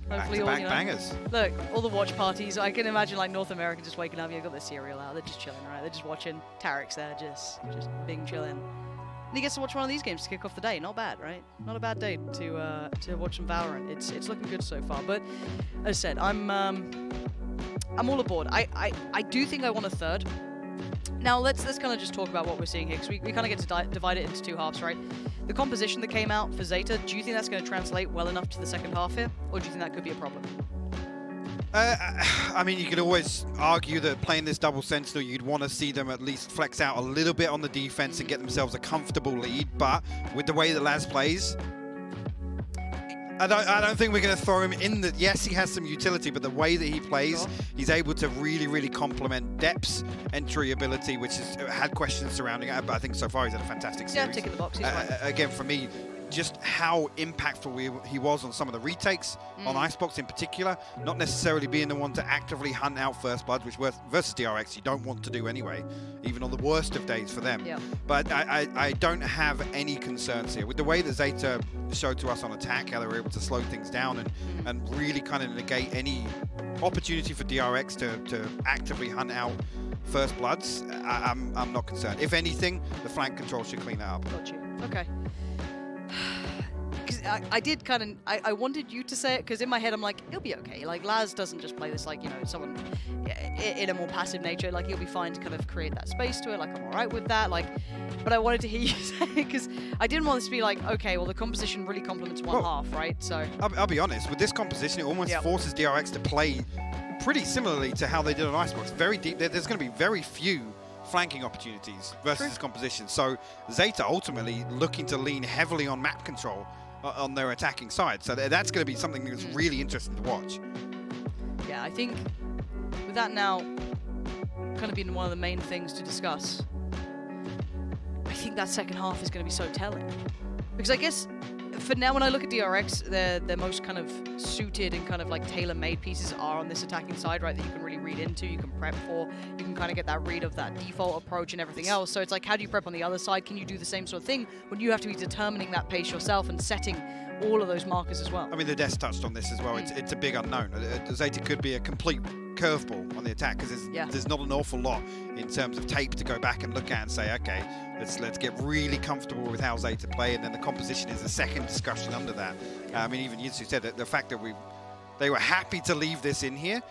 Hopefully back-to-back bangers. Look, all the watch parties. I can imagine North America just waking up. You've got their cereal out. They're just chilling, right? They're just watching. Tarek's there, just being chilling. And he gets to watch one of these games to kick off the day. Not bad, right? Not a bad day to watch some Valorant. It's looking good so far. But as I said, I'm all aboard. I do think I want a third. Now let's kind of just talk about what we're seeing here, because we kind of get to divide it into two halves, right? The composition that came out for Zeta, do you think that's going to translate well enough to the second half here, or do you think that could be a problem? I mean, you could always argue that playing this double Sentinel, you'd want to see them at least flex out a little bit on the defense and get themselves a comfortable lead. But with the way that Laz plays, I don't think we're going to throw him in the... Yes, he has some utility, but the way that he plays, he's able to really, really complement Depth's entry ability, which has had questions surrounding it, but I think so far he's had a fantastic series. Yeah, ticking the box, he's fine. Again, for me, just how impactful he was on some of the retakes, on Icebox in particular, not necessarily being the one to actively hunt out first bloods, which versus DRX you don't want to do anyway, even on the worst of days for them. Yep. But I don't have any concerns here. With the way that Zeta showed to us on attack, how they were able to slow things down and really kind of negate any opportunity for DRX to actively hunt out first bloods, I'm not concerned. If anything, the flank control should clean that up. Got you. Okay. Because I wanted you to say it, because in my head I'm like, it'll be okay. Laz doesn't just play this someone in a more passive nature. He'll be fine to kind of create that space to it. I'm all right with that. But I wanted to hear you say it, because I didn't want this to be okay, well, the composition really complements one half, right? So I'll be honest, with this composition, it almost forces DRX to play pretty similarly to how they did on Icebox. Very deep. There's going to be very few flanking opportunities versus this composition. So Zeta ultimately looking to lean heavily on map control on their attacking side. So that's going to be something that's really interesting to watch. Yeah, I think with that now kind of being one of the main things to discuss, I think that second half is going to be so telling. Because I guess for now, when I look at DRX, their most kind of suited and kind of tailor-made pieces are on this attacking side, right? That you can really read into, you can prep for, you can kind of get that read of that default approach and everything else. So it's how do you prep on the other side? Can you do the same sort of thing when you have to be determining that pace yourself and setting all of those markers as well? I mean, the Death touched on this as well. It's a big unknown. Zeta could be a complete curveball on the attack because there's not an awful lot in terms of tape to go back and look at and say, okay, let's get really comfortable with how Zeta play, and then the composition is a second discussion under that. I mean, even Yinsu said that the fact that they were happy to leave this in here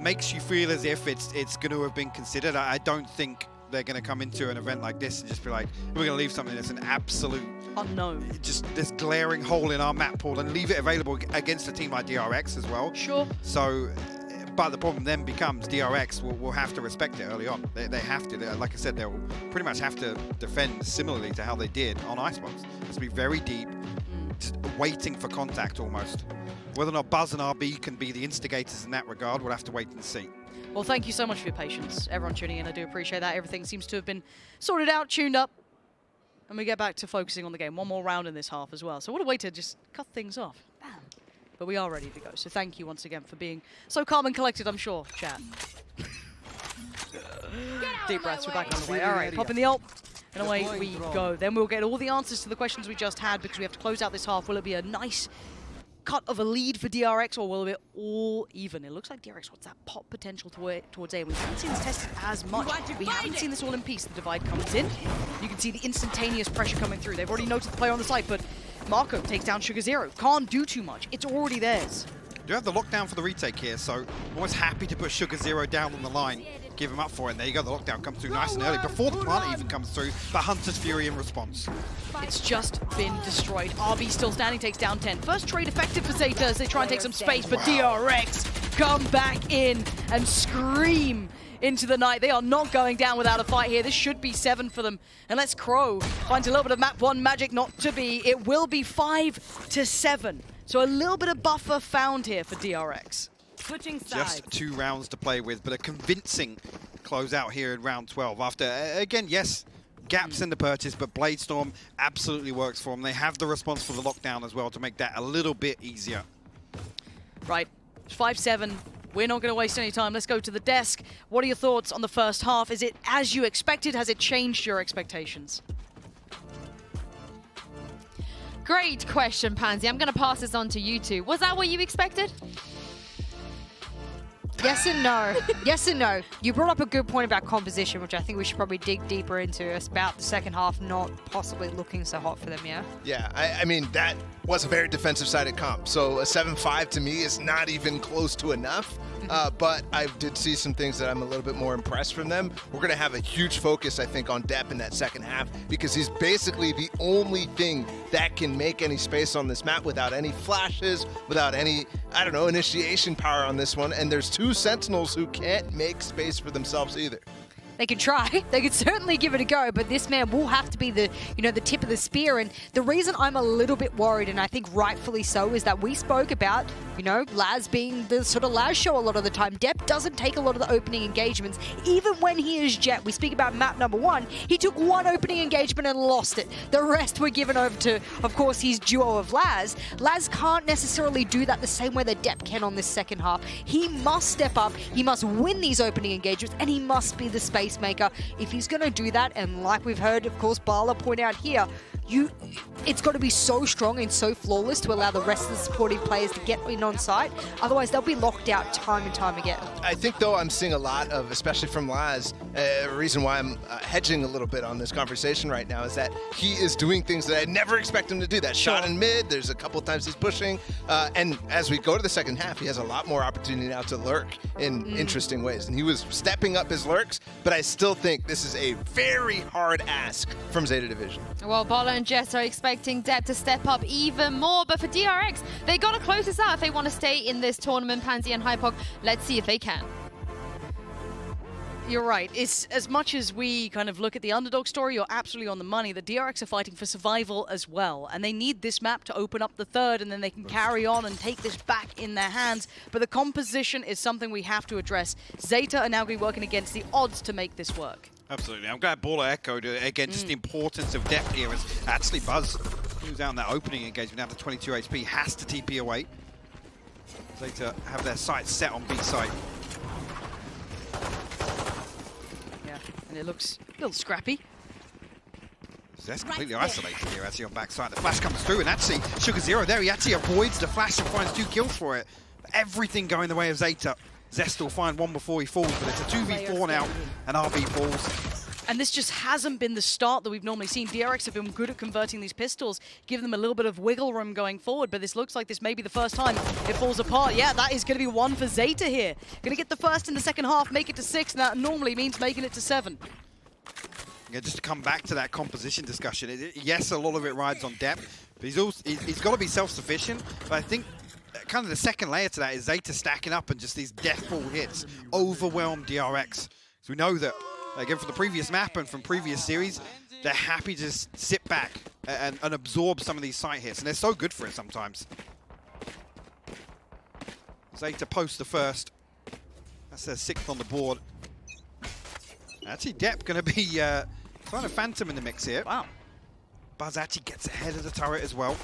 makes you feel as if it's going to have been considered. I don't think they're going to come into an event like this and just be like, we're going to leave something that's an absolute unknown, just this glaring hole in our map pool, and leave it available against a team like DRX as well. Sure. So, but the problem then becomes DRX will have to respect it early on. They have to. Like I said, they'll pretty much have to defend similarly to how they did on Icebox. It's to be very deep, just waiting for contact almost. Whether or not Buzz and RB can be the instigators in that regard, we'll have to wait and see. Well, thank you so much for your patience. Everyone tuning in, I do appreciate that. Everything seems to have been sorted out, tuned up. And we get back to focusing on the game. One more round in this half as well. So what a way to just cut things off. Bam. But we are ready to go. So thank you once again for being so calm and collected, I'm sure, chat. Deep breaths, we're back on the way. All right, pop in the ult. And away we go. Then we'll get all the answers to the questions we just had because we have to close out this half. Will it be a nice cut of a lead for DRX, or will it be all even? It looks like DRX wants that pop potential towards A. We haven't seen this tested as much. We haven't seen this all in peace. The divide comes in. You can see the instantaneous pressure coming through. They've already noted the player on the site, but Marco takes down Sugar Zero. Can't do too much. It's already theirs. Do have the lockdown for the retake here, so I'm always happy to put Sugar Zero down on the line, give him up for it, and there you go, the lockdown comes through nice and early, before the plant even comes through, the Hunter's Fury in response. It's just been destroyed. RB still standing, takes down 10. First trade effective for Zeta as they try and take some space, but DRX come back in and scream into the night. They are not going down without a fight here. This should be 7 for them. Unless Crow finds a little bit of map 1 magic, not to be. It will be 5-7. So a little bit of buffer found here for DRX. Switching sides. Just 2 rounds to play with, but a convincing closeout here in round 12. After, again, yes, gaps in the purchase, but Bladestorm absolutely works for them. They have the response for the lockdown as well to make that a little bit easier. Right, 5-7. We're not going to waste any time. Let's go to the desk. What are your thoughts on the first half? Is it as you expected? Has it changed your expectations? Great question, Pansy. I'm going to pass this on to you two. Was that what you expected? Yes and no. Yes and no. You brought up a good point about composition, which I think we should probably dig deeper into. It's about the second half not possibly looking so hot for them, yeah? Yeah, I mean, that was a very defensive-sided comp. So a 7-5 to me is not even close to enough. But I did see some things that I'm a little bit more impressed from them. We're going to have a huge focus, I think, on Depp in that second half because he's basically the only thing that can make any space on this map without any flashes, without any, I don't know, initiation power on this one. And there's 2 Sentinels who can't make space for themselves either. They could try. They could certainly give it a go, but this man will have to be the, the tip of the spear. And the reason I'm a little bit worried, and I think rightfully so, is that we spoke about, Laz being the sort of Laz show a lot of the time. Depp doesn't take a lot of the opening engagements, even when he is Jet. We speak about map number 1. He took 1 opening engagement and lost it. The rest were given over to, of course, his duo of Laz. Laz can't necessarily do that the same way that Depp can on this second half. He must step up, he must win these opening engagements, and he must be the space maker. If he's going to do that, and like we've heard, of course, Bala point out here, it's got to be so strong and so flawless to allow the rest of the supporting players to get in on site. Otherwise, they'll be locked out time and time again. I think, though, I'm seeing a lot of, especially from Laz, a reason why I'm hedging a little bit on this conversation right now is that he is doing things that I never expect him to do. That shot in mid, there's a couple times he's pushing. And as we go to the second half, he has a lot more opportunity now to lurk in interesting ways. And he was stepping up his lurks, but I still think this is a very hard ask from Zeta Division. Well, Bala and Jess are expecting Depp to step up even more, but for DRX, they got to close this out if they want to stay in this tournament. Pansy and Hypok, let's see if they can. You're right. It's as much as we kind of look at the underdog story, you're absolutely on the money. The DRX are fighting for survival as well, and they need this map to open up the third, and then they can carry on and take this back in their hands. But the composition is something we have to address. Zeta are now going to be working against the odds to make this work. Absolutely. I'm glad Baller echoed, again, just the importance of depth here. As actually Buzz, who's out in that opening engagement down to 22 HP, has to TP away. Zeta have their sights set on B site. Yeah, and it looks a little scrappy. Zest completely isolated here actually on backside. The flash comes through, and actually Sugar Zero there, he actually avoids the flash and finds 2 kills for it. Everything going the way of Zeta. Zest will find one before he falls, but it's a 2v4 now, and RB falls. And this just hasn't been the start that we've normally seen. DRX have been good at converting these pistols, give them a little bit of wiggle room going forward, but this looks like this may be the first time it falls apart. Yeah, that is going to be one for Zeta here. Going to get the first in the second half, make it to 6, and that normally means making it to 7. Yeah, just to come back to that composition discussion, yes, a lot of it rides on depth, but he's got to be self-sufficient, but I think kind of the second layer to that is Zeta stacking up and just these death ball hits overwhelm DRX. So we know that, again, from the previous map and from previous series, they're happy to just sit back and absorb some of these sight hits, and they're so good for it sometimes. Zeta posts the first. That's their 6th on the board. Actually, Depp going to be trying to Phantom in the mix here. Wow. Buzz actually gets ahead of the turret as well.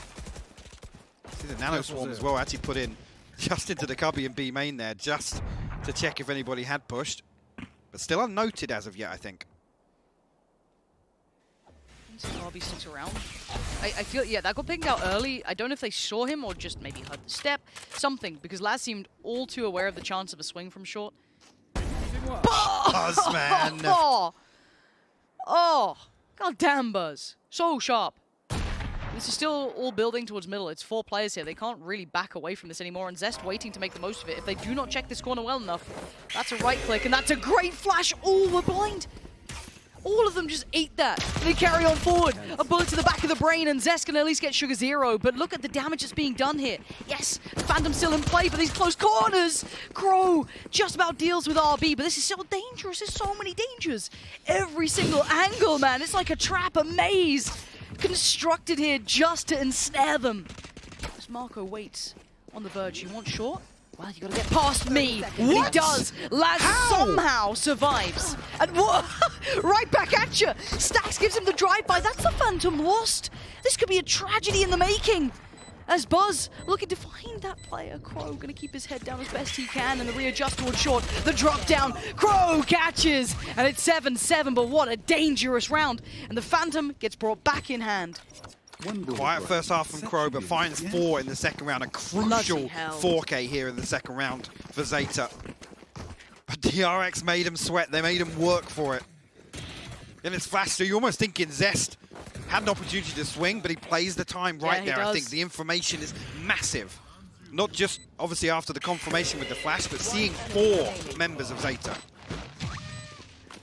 See the nano swarm as well actually put in just into the cubby and B main there, just to check if anybody had pushed. But still unnoted as of yet, I think. RB sticks around. I feel, yeah, that got pinged out early. I don't know if they saw him or just maybe heard the step. Something, because Laz seemed all too aware of the chance of a swing from short. Buzz, man! Oh, god damn, Buzz. So sharp. This is still all building towards middle. It's 4 players here. They can't really back away from this anymore, and Zest waiting to make the most of it. If they do not check this corner well enough, that's a right click, and that's a great flash. Oh, we're blind. All of them just ate that. They carry on forward. A bullet to the back of the brain, and Zest can at least get Sugar Zero. But look at the damage that's being done here. Yes, Phantom's still in play, but these close corners. Crow just about deals with RB, but this is so dangerous. There's so many dangers. Every single angle, man. It's like a trap, a maze, constructed here just to ensnare them. As Marco waits on the verge, you want short? Well, you gotta get past me. He does. Laz somehow survives. And what? Right back at you. Stax gives him the drive-by. That's the Phantom lost. This could be a tragedy in the making. As Buzz looking to find that player. Crow gonna keep his head down as best he can, and the readjust towards short. The drop down. Crow catches, and it's 7-7. But what a dangerous round. And the Phantom gets brought back in hand. Quiet first half from Crow, but finds 4 in the second round. A crucial 4K here in the second round for Zeta. But DRX made him sweat. They made him work for it. And it's flash, so you're almost thinking Zest had an opportunity to swing, but he plays the time right there. I think the information is massive. Not just, obviously, after the confirmation with the flash, but seeing 4 members of Zeta.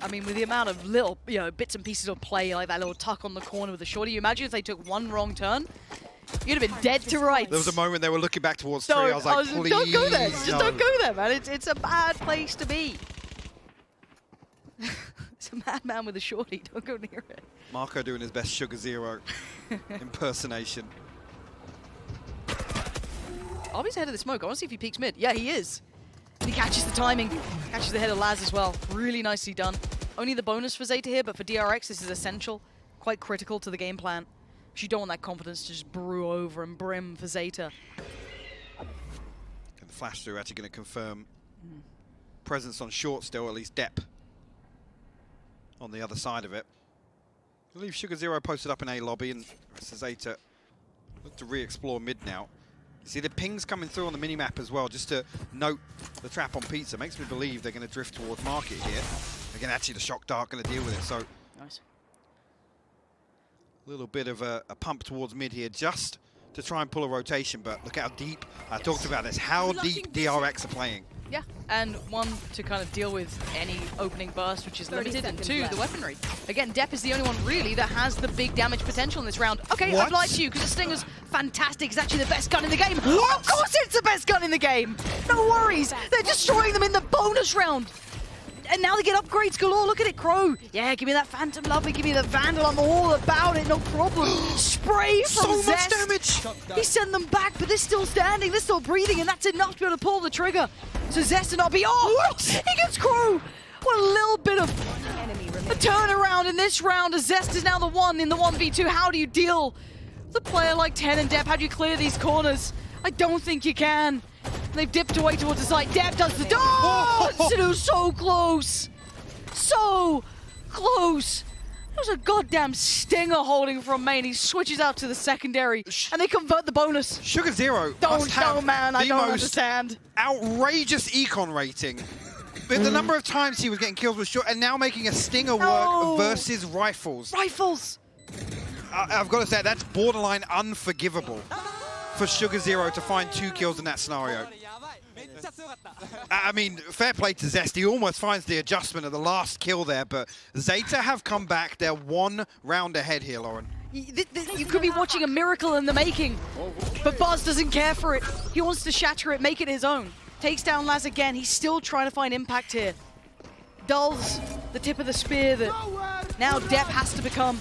I mean, with the amount of little, bits and pieces of play, like that little tuck on the corner with the shorty, you imagine if they took one wrong turn, you'd have been dead to rights. There was a moment they were looking back towards 3. I was like, please, don't go there. Just no. don't go there, man. It's a bad place to be. It's a madman with a shorty. Don't go near it. Marco doing his best Sugar Zero impersonation. RB's ahead of the smoke. I want to see if he peeks mid. Yeah, he is. And he catches the timing. Catches the head of Laz as well. Really nicely done. Only the bonus for Zeta here, but for DRX, this is essential. Quite critical to the game plan. You don't want that confidence to just brew over and brim for Zeta. And the flash through actually going to confirm presence on short still, at least Depp on the other side of it. I believe Sugar Zero posted up in A lobby, and Zeta look to re-explore mid now. You see the pings coming through on the minimap as well, just to note the trap on Pizza. Makes me believe they're going to drift towards market here. Again, actually the Shock Dart going to deal with it, so nice. A little bit of a pump towards mid here, just to try and pull a rotation, but look how deep, I talked about this, how deep DRX are playing. Yeah, and 1, to kind of deal with any opening burst, which is limited, and 2, the weaponry. Again, Depp is the only one really that has the big damage potential in this round. Okay, I've lied to you, because the Stinger's fantastic. It's actually the best gun in the game. What? Of course it's the best gun in the game! No worries, they're destroying them in the bonus round. And now they get upgrades galore. Look at it, Crow. Yeah, give me that Phantom, lovely. Give me the Vandal. I'm all about it, no problem. Spray from so Zest. Much damage. He sent them back, but they're still standing. They're still breathing, and that's enough to be able to pull the trigger. So Zest and RB. Oh, what? He gets Crow. What a little bit of a turnaround in this round, as Zest is now the 1 in the 1v2. How do you deal with a player like 10 and Depp? How do you clear these corners? I don't think you can. They've dipped away towards the side. Depp does the dodge! It was so close. So close. There's a goddamn stinger holding from main. He switches out to the secondary, and they convert the bonus. Sugar Zero Don't must have know, man. I the don't most understand. outrageous econ rating. But the number of times he was getting kills was short, and now making a stinger No. work versus rifles. Rifles. I've got to say, that's borderline unforgivable for Sugar Zero to find 2 kills in that scenario. I mean, fair play to Zest. He almost finds the adjustment of the last kill there, but Zeta have come back. They're 1 round ahead here, Lauren. You could be watching a miracle in the making, but Buzz doesn't care for it. He wants to shatter it, make it his own. Takes down Laz again. He's still trying to find impact here. Dulls the tip of the spear that now Depp has to become.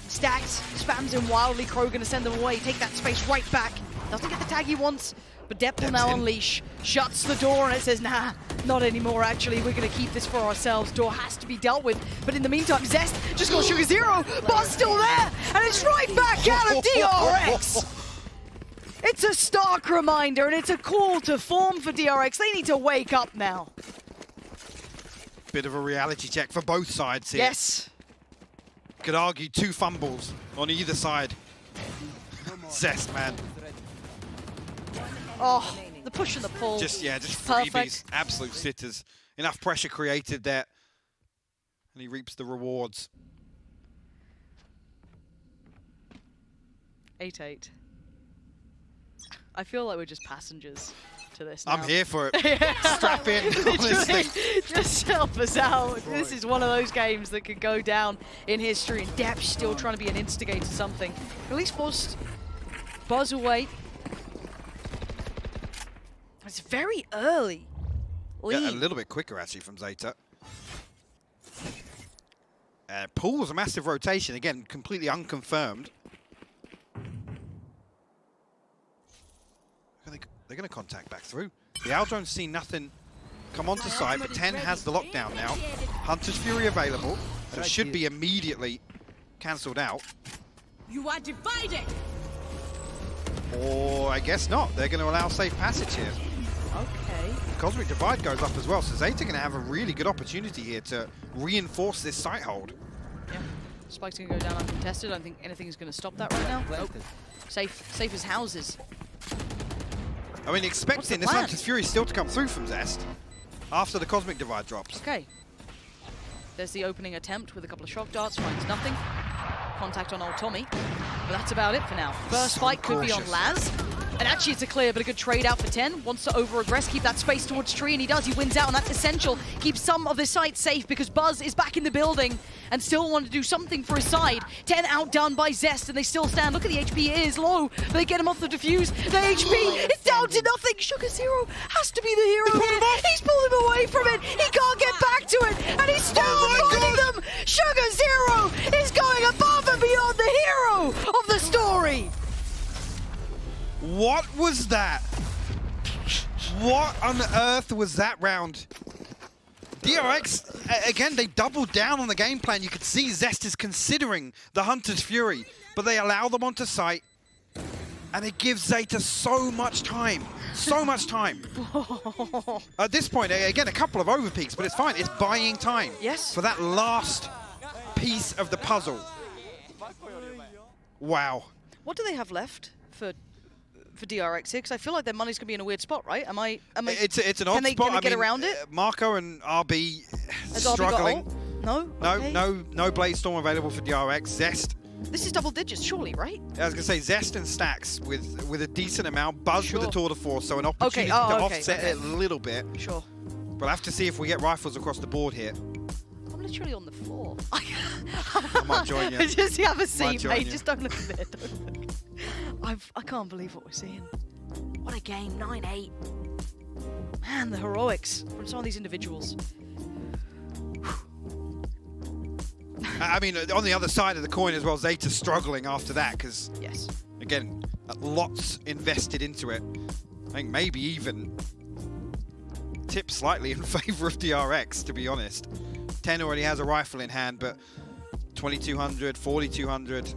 Stacks, spams him wildly. Crow gonna send them away. Take that space right back. Doesn't get the tag he wants, but Depp will now unleash. Shuts the door and it says, nah, not anymore actually. We're gonna keep this for ourselves. Door has to be dealt with. But in the meantime, Zest just got Sugar Zero. Buzz still there, and it's right back out of DRX. It's a stark reminder, and it's a call to form for DRX. They need to wake up now. Bit of a reality check for both sides here. Yes. Could argue 2 fumbles on either side. Zest, man. Oh, the push and the pull. Just Perfect. freebies. Absolute sitters. Enough pressure created there. And he reaps the rewards. 8-8. I feel like we're just passengers to this now. I'm here for it. Strap in, honestly. Just help us out. This is one of those games that could go down in history, and Depp's still trying to be an instigator to something. At least forced Buzz away. It's very early. Yeah, a little bit quicker, actually, from Zeta. Pulls a massive rotation. Again, completely unconfirmed. They're going to contact back through. The Aldrone's seen nothing come onto site, but 10 has the lockdown now. Hunter's Fury available, so it should be immediately cancelled out. You are divided. Or I guess not. They're going to allow safe passage here. Okay. Cosmic Divide goes up as well, so Zeta going to have a really good opportunity here to reinforce this site hold. Yeah. Spike's going to go down uncontested. I don't think anything's going to stop that right now. Nope. Safe as houses. I mean, expecting this plan? Hunter's Fury still to come through from Zest after the Cosmic Divide drops. Okay. There's the opening attempt with a couple of shock darts, finds nothing. Contact on old Tommy, but that's about it for now. First fight could be on Laz. And actually it's a clear, but a good trade out for 10. Wants to over-aggress, keep that space towards Tree, and he does. He wins out, and that's essential. Keeps some of the site safe because Buzz is back in the building and still want to do something for his side. 10 outdone by Zest, and they still stand. Look at the HP, it is low, but they get him off the defuse. The HP is down to nothing. Sugar Zero has to be the hero here. He's pulled him away from it. He can't get back to it, and he's still finding them. Sugar Zero is going above and beyond the hero of the story. What was that? What on earth was that round? DRX, again, they doubled down on the game plan. You could see Zest is considering the Hunter's Fury, but they allow them onto site, and it gives Zeta so much time. So much time. At this point, again, a couple of overpeaks, but it's fine. It's buying time. Yes. For that last piece of the puzzle. Wow. What do they have left for DRX here? Because I feel like their money's going to be in a weird spot, right? Am I It's an odd can they, spot. Can they get around it? Marco and RB Has RB got struggling. ult? No? No, Okay. no Blade Storm available for DRX. Zest. This is double digits, surely, right? I was going to say Zest and Stacks with a decent amount. Buzz with a tour de force, so an opportunity to offset it a little bit. Sure. We'll have to see if we get rifles across the board here. I'm literally on the floor. I might join you. Just have a seat, join mate. you. Just don't look at it. Don't look. I can't believe what we're seeing. What a game, 9-8. Man, the heroics from some of these individuals. I mean, on the other side of the coin as well, Zeta's struggling after that because, Yes. again, lots invested into it. I think maybe even tip slightly in favor of DRX, to be honest. 10 already has a rifle in hand, but 2200, 4200,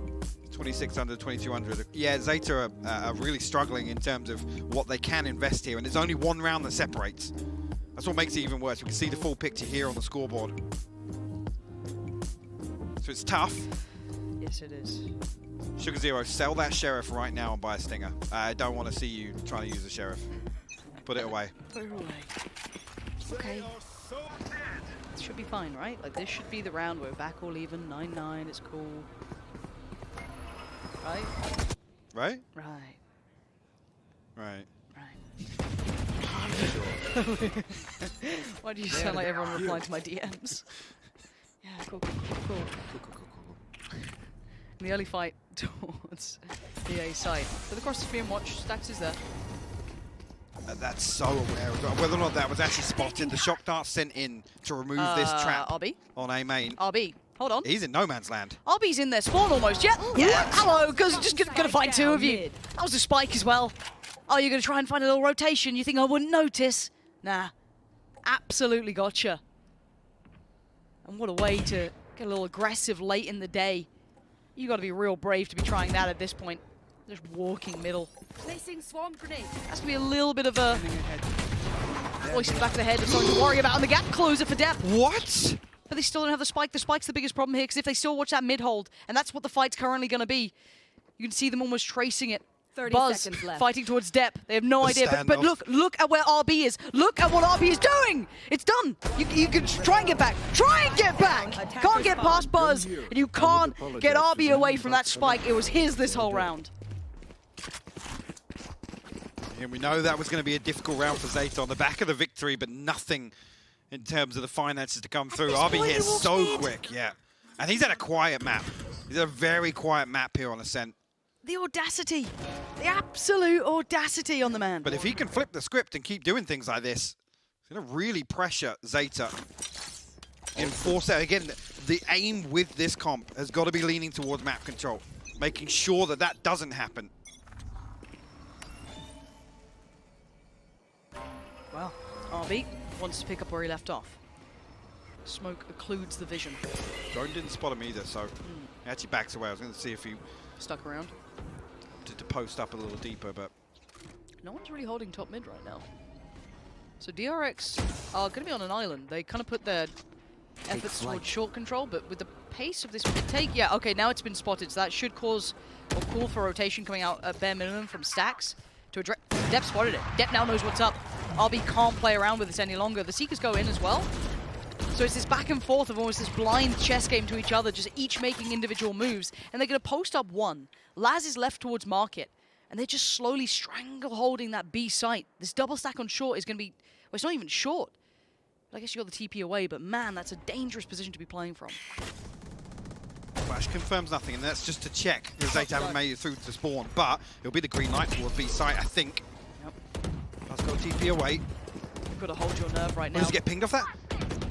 2600, 2200. Yeah, Zeta are really struggling in terms of what they can invest here, and it's only one round that separates. That's what makes it even worse. We can see the full picture here on the scoreboard. So it's tough. Yes, it is. Sugar Zero, sell that Sheriff right now and buy a Stinger. I don't want to see you trying to use a Sheriff. Put it away. Put it away. Okay. This should be fine, right? Like, this should be the round where we're back all even. 9-9, it's cool. Right? Right? Right. Right. Right. Why do you sound like everyone replying to my DMs? Yeah, cool. In the early fight towards the A side. Look across the screen, watch. Stacks is there. That's so aware of it. Whether or not that was actually spotted, the shock dart sent in to remove this trap RB? on A main. RB. Hold on. He's in no man's land. RB's in their spawn almost. Yeah. Hello, because just gonna find two of you. That was a spike as well. Oh, you're gonna try and find a little rotation. You think I wouldn't notice? Nah. Absolutely gotcha. And what a way to get a little aggressive late in the day. You gotta be real brave to be trying that at this point. Just walking middle. Placing swarm grenade. Has to be a little bit of a voice in the back of the head of something to worry about on the gap closer for Depp. What? But they still don't have the spike. The spike's the biggest problem here, because if they still watch that mid hold, and that's what the fight's currently going to be, you can see them almost tracing it. 30 Buzz seconds left. fighting towards Depp. They have no The idea. But standoff. look at where RB is. Look at what RB is doing. It's done. You can try and get back. Try and get back. Can't get past Buzz, and you can't get RB away from that spike. It was his this whole round. And we know that was going to be a difficult round for Zeta on the back of the victory, but nothing in terms of the finances to come through. RB here so quick, yeah. And he's at a quiet map. He's at a very quiet map here on Ascent. The audacity. The absolute audacity on the man. But if he can flip the script and keep doing things like this, it's going to really pressure Zeta. And force out, again, the aim with this comp has got to be leaning towards map control, making sure that that doesn't happen. Well, RB wants to pick up where he left off. Smoke occludes the vision. Drone didn't spot him either, so he actually backs away. I was going to see if he Stuck around. to post up a little deeper, but No one's really holding top mid right now. So DRX are going to be on an island. They kind of put their efforts towards short control, but with the pace of this take, yeah, okay, now it's been spotted, so that should cause or call for rotation coming out at bare minimum from Stacks to address. Depp spotted it. Depp now knows what's up. RB can't play around with this any longer. The Seekers go in as well. So it's this back and forth of almost this blind chess game to each other, just each making individual moves. And they're going to post up one. Laz is left towards market. And they're just slowly strangle-holding that B site. This double stack on short is going to be... Well, it's not even short. I guess you got the TP away, but man, that's a dangerous position to be playing from. Flash confirms nothing, and that's just to check if Zeta haven't made it through to spawn. But it'll be the green light towards B site, I think. Yep. Let's go TP away. You've got to hold your nerve right now. Does he get pinged off that?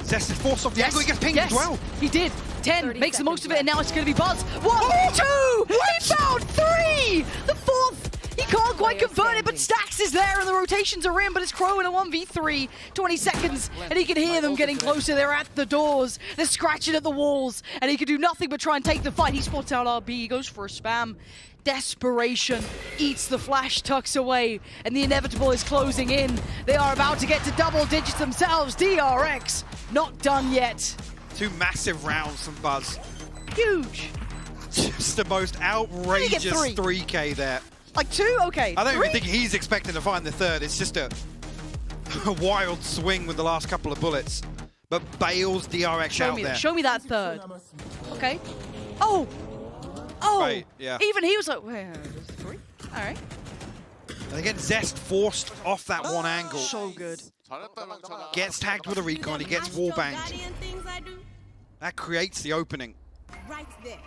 Zest is forced off the angle, he gets pinged as well. He did. 10 makes the most of it, and now it's going to be Buzz. 1, 2, he found 3! The 4th! He can't quite convert it, but Stacks is there, and the rotations are in, but it's Crow in a 1v3. 20 seconds, and he can hear them getting closer. They're at the doors. They're scratching at the walls, and he can do nothing but try and take the fight. He spots out RB, he goes for a spam. Desperation eats the flash, tucks away, and the inevitable is closing in. They are about to get to double digits themselves. DRX, not done yet. 2 massive rounds from Buzz. Huge. Just the most outrageous 3K there. Like 2? Okay. I don't 3? even think he's expecting to find the 3rd. It's just a wild swing with the last couple of bullets. But bails DRX out there. Show me that 3rd. Okay. Oh! Oh! Right, yeah. Even he was like, wait, 3? All right. And again, Zest forced off that one angle. So good. Gets tagged with a recon, he gets wallbanged. That creates the opening. Right there.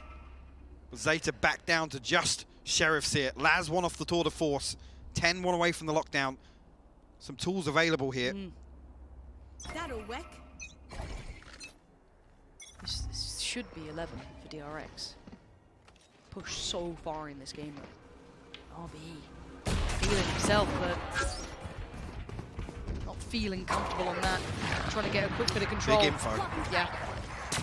Zeta back down to just Sheriffs here. Laz one off the tour de force. 10 one away from the lockdown. Some tools available here. That'll work. This should be 11 for DRX. Pushed so far in this game. RB feeling himself, but not feeling comfortable on that. Trying to get a quick bit of control. Big info. Yeah.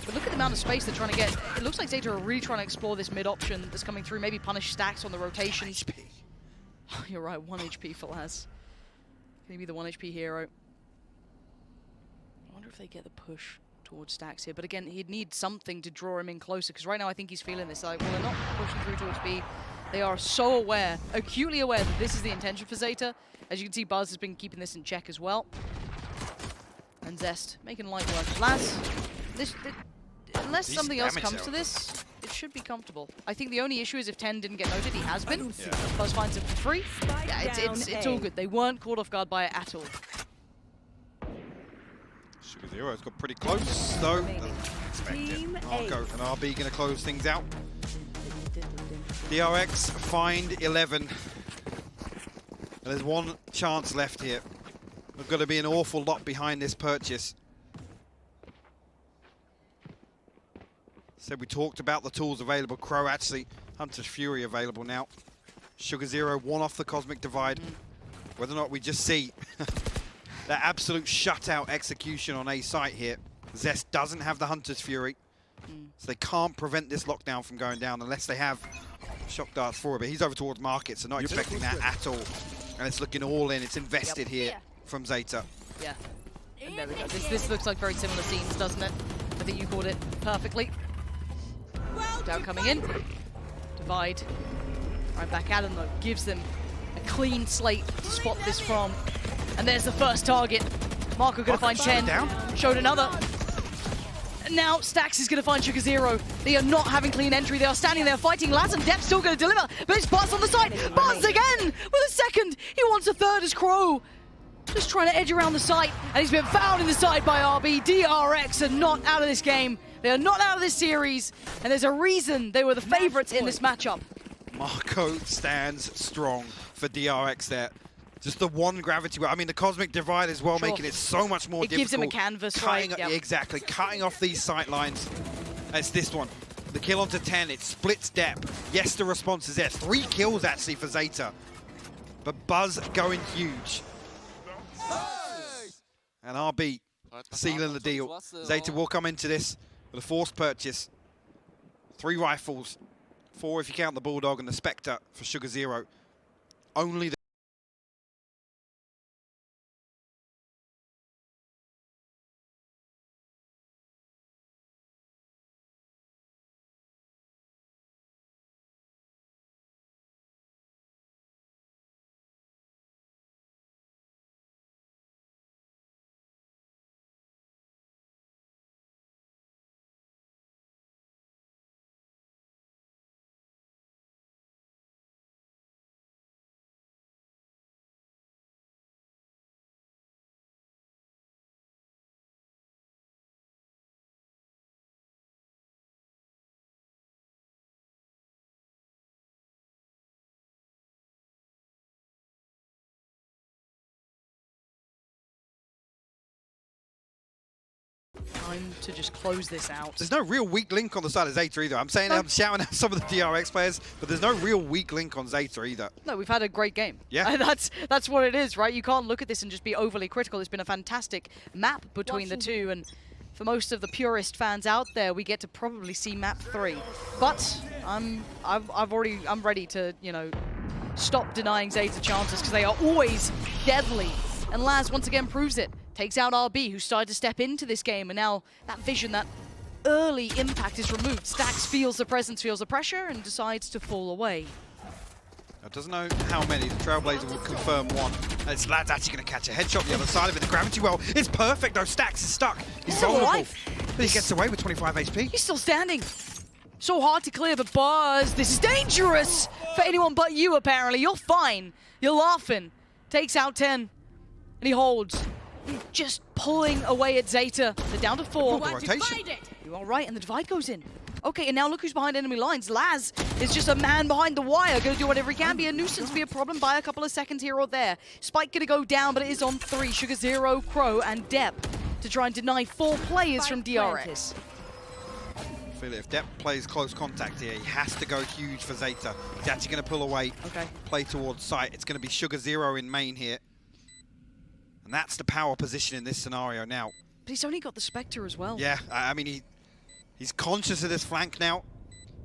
But look at the amount of space they're trying to get. It looks like Zeta are really trying to explore this mid option that's coming through. Maybe punish Stacks on the rotations. HP. You're right, 1 HP for Laz. Can he be the 1 HP hero? I wonder if they get the push towards Stacks here. But again, he'd need something to draw him in closer, because right now I think he's feeling this. Like, well, they're not pushing through towards B. They are so aware, acutely aware that this is the intention for Zeta. As you can see, Buzz has been keeping this in check as well. And Zest making light work of Laz. Unless something else comes to this, it should be comfortable. I think the only issue is if 10 didn't get noted, he has been. Yeah. Buzz finds it for free. Yeah, it's all good. They weren't caught off guard by it at all. Sugar Zero's got pretty close, though. Expected. Marco and RB going to close things out. DRX find 11. And there's one chance left here. There's got to be an awful lot behind this purchase. Said we talked about the tools available. Crow actually, Hunter's Fury available now. Sugar Zero one off the Cosmic Divide. Whether or not we just see that absolute shutout execution on A site here. Zest doesn't have the Hunter's Fury. So they can't prevent this lockdown from going down unless they have shock darts for it. But he's over towards Market, so not expecting that at all. And it's looking all in. It's invested here from Zeta. Yeah. And there we go. This looks like very similar scenes, doesn't it? I think you called it perfectly. Down coming in. Divide. Right back at him though. Gives them a clean slate to spot this from. And there's the first target. Marco gonna find 10. Down. Showed another. And now Stacks is gonna find Sugar Zero. They are not having clean entry. They are standing there fighting. Laz and Depp still gonna deliver. But it's Buzz on the side. Buzz again with a second. He wants a third as Crow. Just trying to edge around the site. And he's been found in the side by RB. DRX are not out of this game. They are not out of this series. And there's a reason they were the favorites in this matchup. Marco stands strong for DRX there. Just the one gravity. I mean, the Cosmic Divide as well, making it so much more difficult. It gives him a canvas, right? Yep. Exactly, cutting off these sight lines. It's this one. The kill onto 10, it splits Depp. Yes, the response is there. 3 kills actually for Zeta. But Buzz going huge. And RB sealing the deal. Zeta will come into this with a forced purchase. 3 rifles. 4 if you count the Bulldog and the Spectre for Sugar Zero. Only the Time to just close this out. There's no real weak link on the side of Zeta either. I'm saying I'm shouting at some of the DRX players, but there's no real weak link on Zeta either. No, we've had a great game. Yeah. That's what it is, right? You can't look at this and just be overly critical. It's been a fantastic map between the two, and for most of the purist fans out there, we get to probably see map 3. But I'm ready to, you know, stop denying Zeta chances because they are always deadly. And Laz once again proves it. Takes out RB, who started to step into this game, and now that vision, that early impact is removed. Stacks feels the presence, feels the pressure, and decides to fall away. I doesn't know how many. The Trailblazer will confirm 1. And it's Lad's actually going to catch a headshot on the other side of it. The gravity well is perfect, though. Stacks is stuck. He's vulnerable. But he gets away with 25 HP. He's still standing. So hard to clear, but Buzz, this is dangerous for anyone but you, apparently. You're fine. You're laughing. Takes out 10, and he holds. Just pulling away at Zeta. They're down to 4. You are right, and the divide goes in. Okay, and now look who's behind enemy lines. Laz is just a man behind the wire, gonna do whatever he can. Be a nuisance, be a problem by a couple of seconds here or there. Spike gonna go down, but it is on 3. Sugar Zero, Crow, and Depp to try and deny 4 players from DRX. I feel it. If Depp plays close contact here, he has to go huge for Zeta. He's actually going to pull away, play towards sight. It's going to be Sugar Zero in main here. And that's the power position in this scenario now. But he's only got the Spectre as well. Yeah, I mean, he's conscious of this flank now.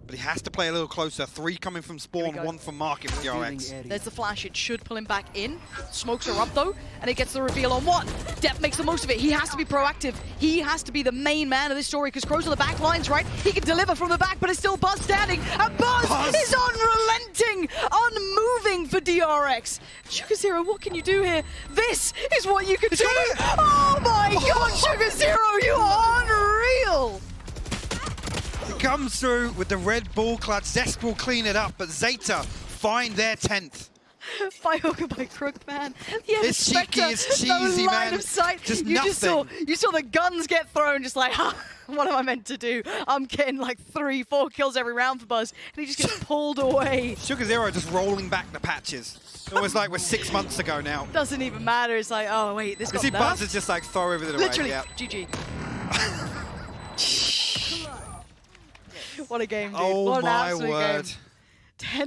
But he has to play a little closer. 3 coming from spawn, go. 1 from market with the RX. There's the flash. It should pull him back in. Smokes are up though, and it gets the reveal on 1. Depp makes the most of it. He has to be proactive. He has to be the main man of this story because Crow's on the back lines, right? He can deliver from the back, but it's still Buzz standing. And Buzz is unrelenting, unmoving for DRX. Sugar Zero, what can you do here? This is what you can do. Oh my God, Sugar Zero, you are unreal. He comes through with the Red Bull clutch. Zest will clean it up, but Zeta find their 10th. By hook or by crook, man. Yeah, It's cheeky, it's cheesy, no line man. of sight. Just you nothing. You saw the guns get thrown, just like, ha, what am I meant to do? I'm getting like 3, 4 kills every round for Buzz, and he just gets pulled away. Sugar Zero just rolling back the patches. Almost like we're 6 months ago now. Doesn't even matter. It's like, oh wait, this You got see Buzz nerfed. is just like throw everything away. Literally, Yeah. GG. What a game, dude. Oh what an my absolute word. game.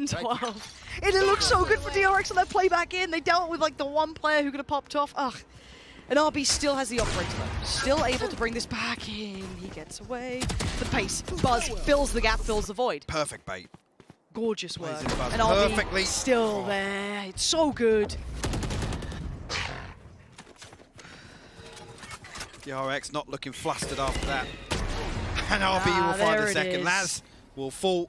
10-12. And it looks so good for DRX on that play back in. They dealt with like the one player who could have popped off. Ugh. And RB still has the operator though. Still able to bring this back in. He gets away. The pace. Buzz fills the gap, fills the void. Perfect bait. Gorgeous work. Plays it, Buzz, And RB perfectly. still there. It's so good. The RX not looking flustered after that. And RB will there find a it second. is. Laz will fall.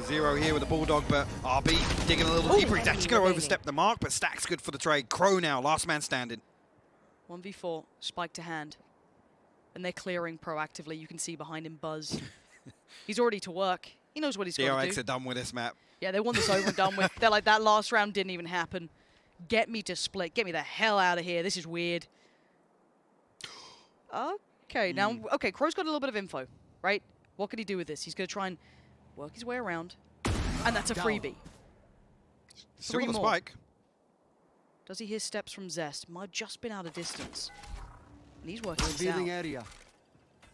Zero here with the Bulldog, but RB digging a little deeper. He's actually going to overstep the mark, but Stack's good for the trade. Crow now, last man standing. 1v4, spike to hand. And they're clearing proactively. You can see behind him Buzz. He's already to work. He knows what he's got to DRX do. are done with this map. Yeah, they want this over and done with. They're like, that last round didn't even happen. Get me to split. Get me the hell out of here. This is weird. Okay, now, okay, Crow's got a little bit of info, right? What can he do with this? He's going to try and work his way around. And that's a freebie. Still 3 got the more. spike. Does he hear steps from Zest? Might have just been out of distance. And he's working this out. Revealing area.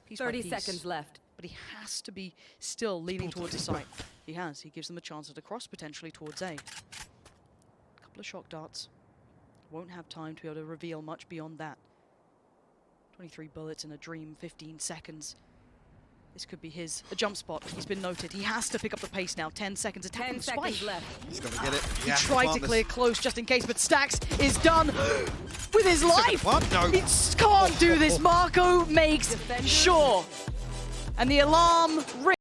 Piece by 30 piece. seconds left. But he has to be still leaning towards the site. He has. He gives them a chance to cross potentially towards A. Couple of shock darts. Won't have time to be able to reveal much beyond that. 23 bullets in a dream, 15 seconds. This could be his. A jump spot. He's been noted. He has to pick up the pace now. 10 seconds. Attack 10 with Spike. seconds left. He's got to get it. He tried to clear close just in case, but Stax is done with his life. What? No. He can't do this. Marco makes sure. And the alarm rings.